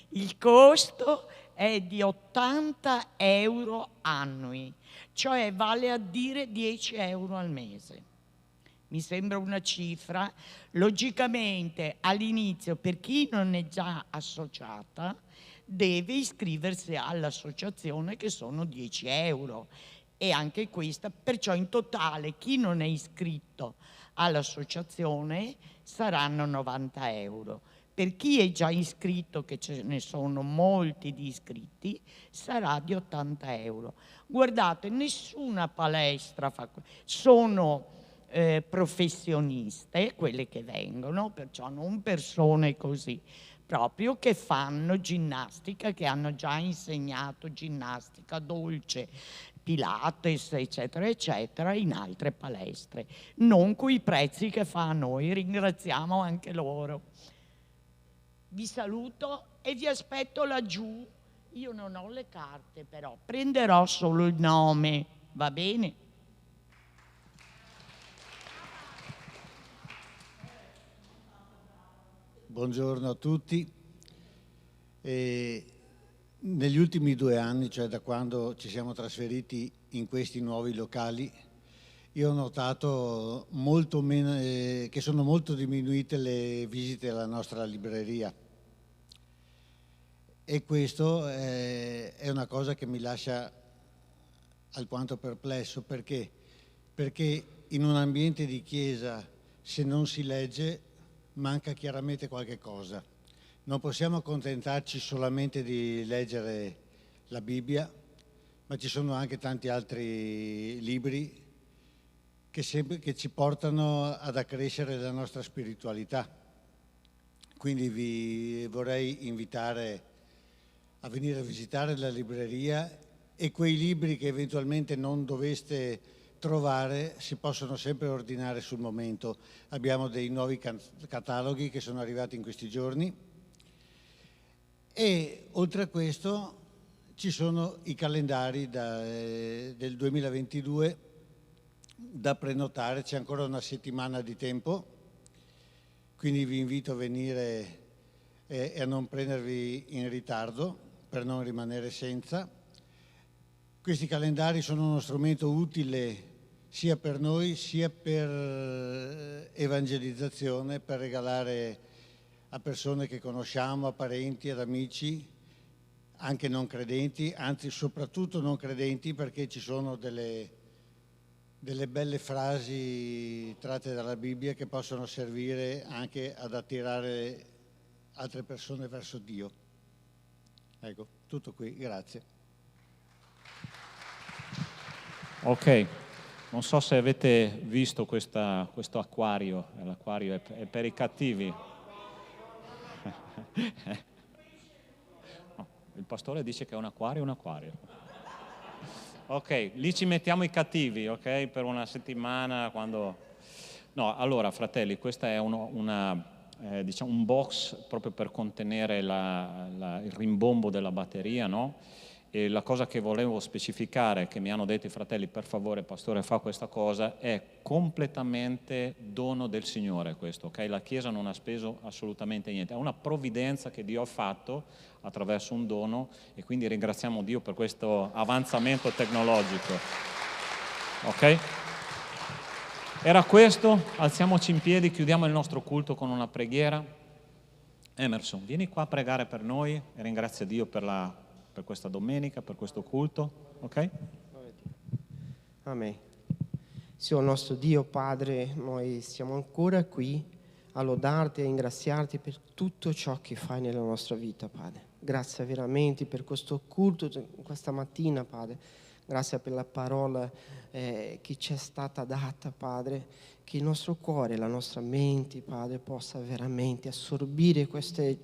il costo è di 80 euro annui, cioè vale a dire 10 euro al mese. Mi sembra una cifra, logicamente all'inizio per chi non è già associata deve iscriversi all'associazione, che sono 10 euro, e anche questa, perciò in totale chi non è iscritto all'associazione saranno 90 euro. Per chi è già iscritto, che ce ne sono molti di iscritti, sarà di 80 euro. Guardate, nessuna palestra fa questo. Sono professioniste quelle che vengono, perciò non persone così, proprio che fanno ginnastica, che hanno già insegnato ginnastica dolce, Pilates, eccetera, eccetera, in altre palestre. Non coi prezzi che fa a noi, ringraziamo anche loro. Vi saluto e vi aspetto laggiù. Io non ho le carte, però prenderò solo il nome, va bene? Buongiorno a tutti. Negli ultimi 2 anni, cioè da quando ci siamo trasferiti in questi nuovi locali, io ho notato molto meno, che sono molto diminuite le visite alla nostra libreria, e questo è una cosa che mi lascia alquanto perplesso. Perché? Perché in un ambiente di chiesa, se non si legge, manca chiaramente qualche cosa. non possiamo accontentarci solamente di leggere la Bibbia, ma ci sono anche tanti altri libri che ci portano ad accrescere la nostra spiritualità. Quindi vi vorrei invitare a venire a visitare la libreria, e quei libri che eventualmente non doveste trovare si possono sempre ordinare sul momento. Abbiamo dei nuovi cataloghi che sono arrivati in questi giorni, e oltre a questo ci sono i calendari del 2022 da prenotare. C'è ancora una settimana di tempo, quindi vi invito a venire e a non prendervi in ritardo per non rimanere senza. Questi calendari sono uno strumento utile sia per noi sia per evangelizzazione, per regalare a persone che conosciamo, a parenti, ad amici, anche non credenti, anzi soprattutto non credenti, perché ci sono delle belle frasi tratte dalla Bibbia che possono servire anche ad attirare altre persone verso Dio. Ecco, tutto qui, grazie. Ok, non so se avete visto questo acquario. L'acquario è per i cattivi. No, il pastore dice che è un acquario. Ok, lì ci mettiamo i cattivi, ok? Per una settimana quando... No, allora fratelli, questa è diciamo un box proprio per contenere il rimbombo della batteria, no? E la cosa che volevo specificare, che mi hanno detto i fratelli, per favore pastore fa questa cosa, è completamente dono del Signore questo, ok? La Chiesa non ha speso assolutamente niente, è una provvidenza che Dio ha fatto attraverso un dono, e quindi ringraziamo Dio per questo avanzamento tecnologico, ok? Era questo, alziamoci in piedi, chiudiamo il nostro culto con una preghiera. Emerson, vieni qua a pregare per noi e ringrazia Dio per questa domenica, per questo culto, ok? Amen. Signore nostro Dio, Padre, noi siamo ancora qui a lodarti e a ringraziarti per tutto ciò che fai nella nostra vita, Padre. Grazie veramente per questo culto questa mattina, Padre. Grazie per la parola che ci è stata data, Padre. Che il nostro cuore, la nostra mente, Padre, possa veramente assorbire questi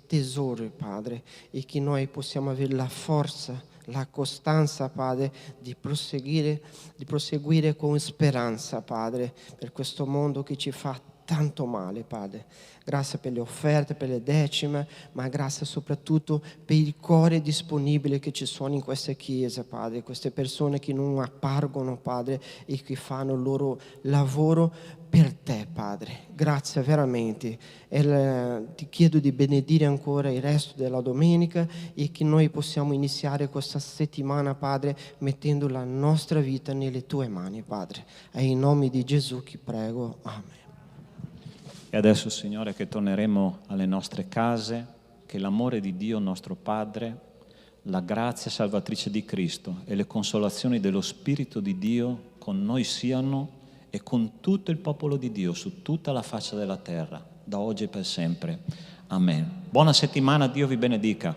tesori, Padre, e che noi possiamo avere la forza, la costanza, Padre, di proseguire con speranza, Padre, per questo mondo che ci fa tanto male, Padre. Grazie per le offerte, per le decime, ma grazie soprattutto per il cuore disponibile che ci sono in questa chiesa, Padre, queste persone che non appargono, Padre, e che fanno il loro lavoro per te, Padre. Grazie veramente. Ti chiedo di benedire ancora il resto della domenica e che noi possiamo iniziare questa settimana, Padre, mettendo la nostra vita nelle tue mani, Padre. È in nome di Gesù che prego. Amen. E adesso, Signore, che torneremo alle nostre case, che l'amore di Dio nostro Padre, la grazia salvatrice di Cristo e le consolazioni dello Spirito di Dio con noi siano e con tutto il popolo di Dio su tutta la faccia della terra, da oggi e per sempre. Amen. Buona settimana, Dio vi benedica.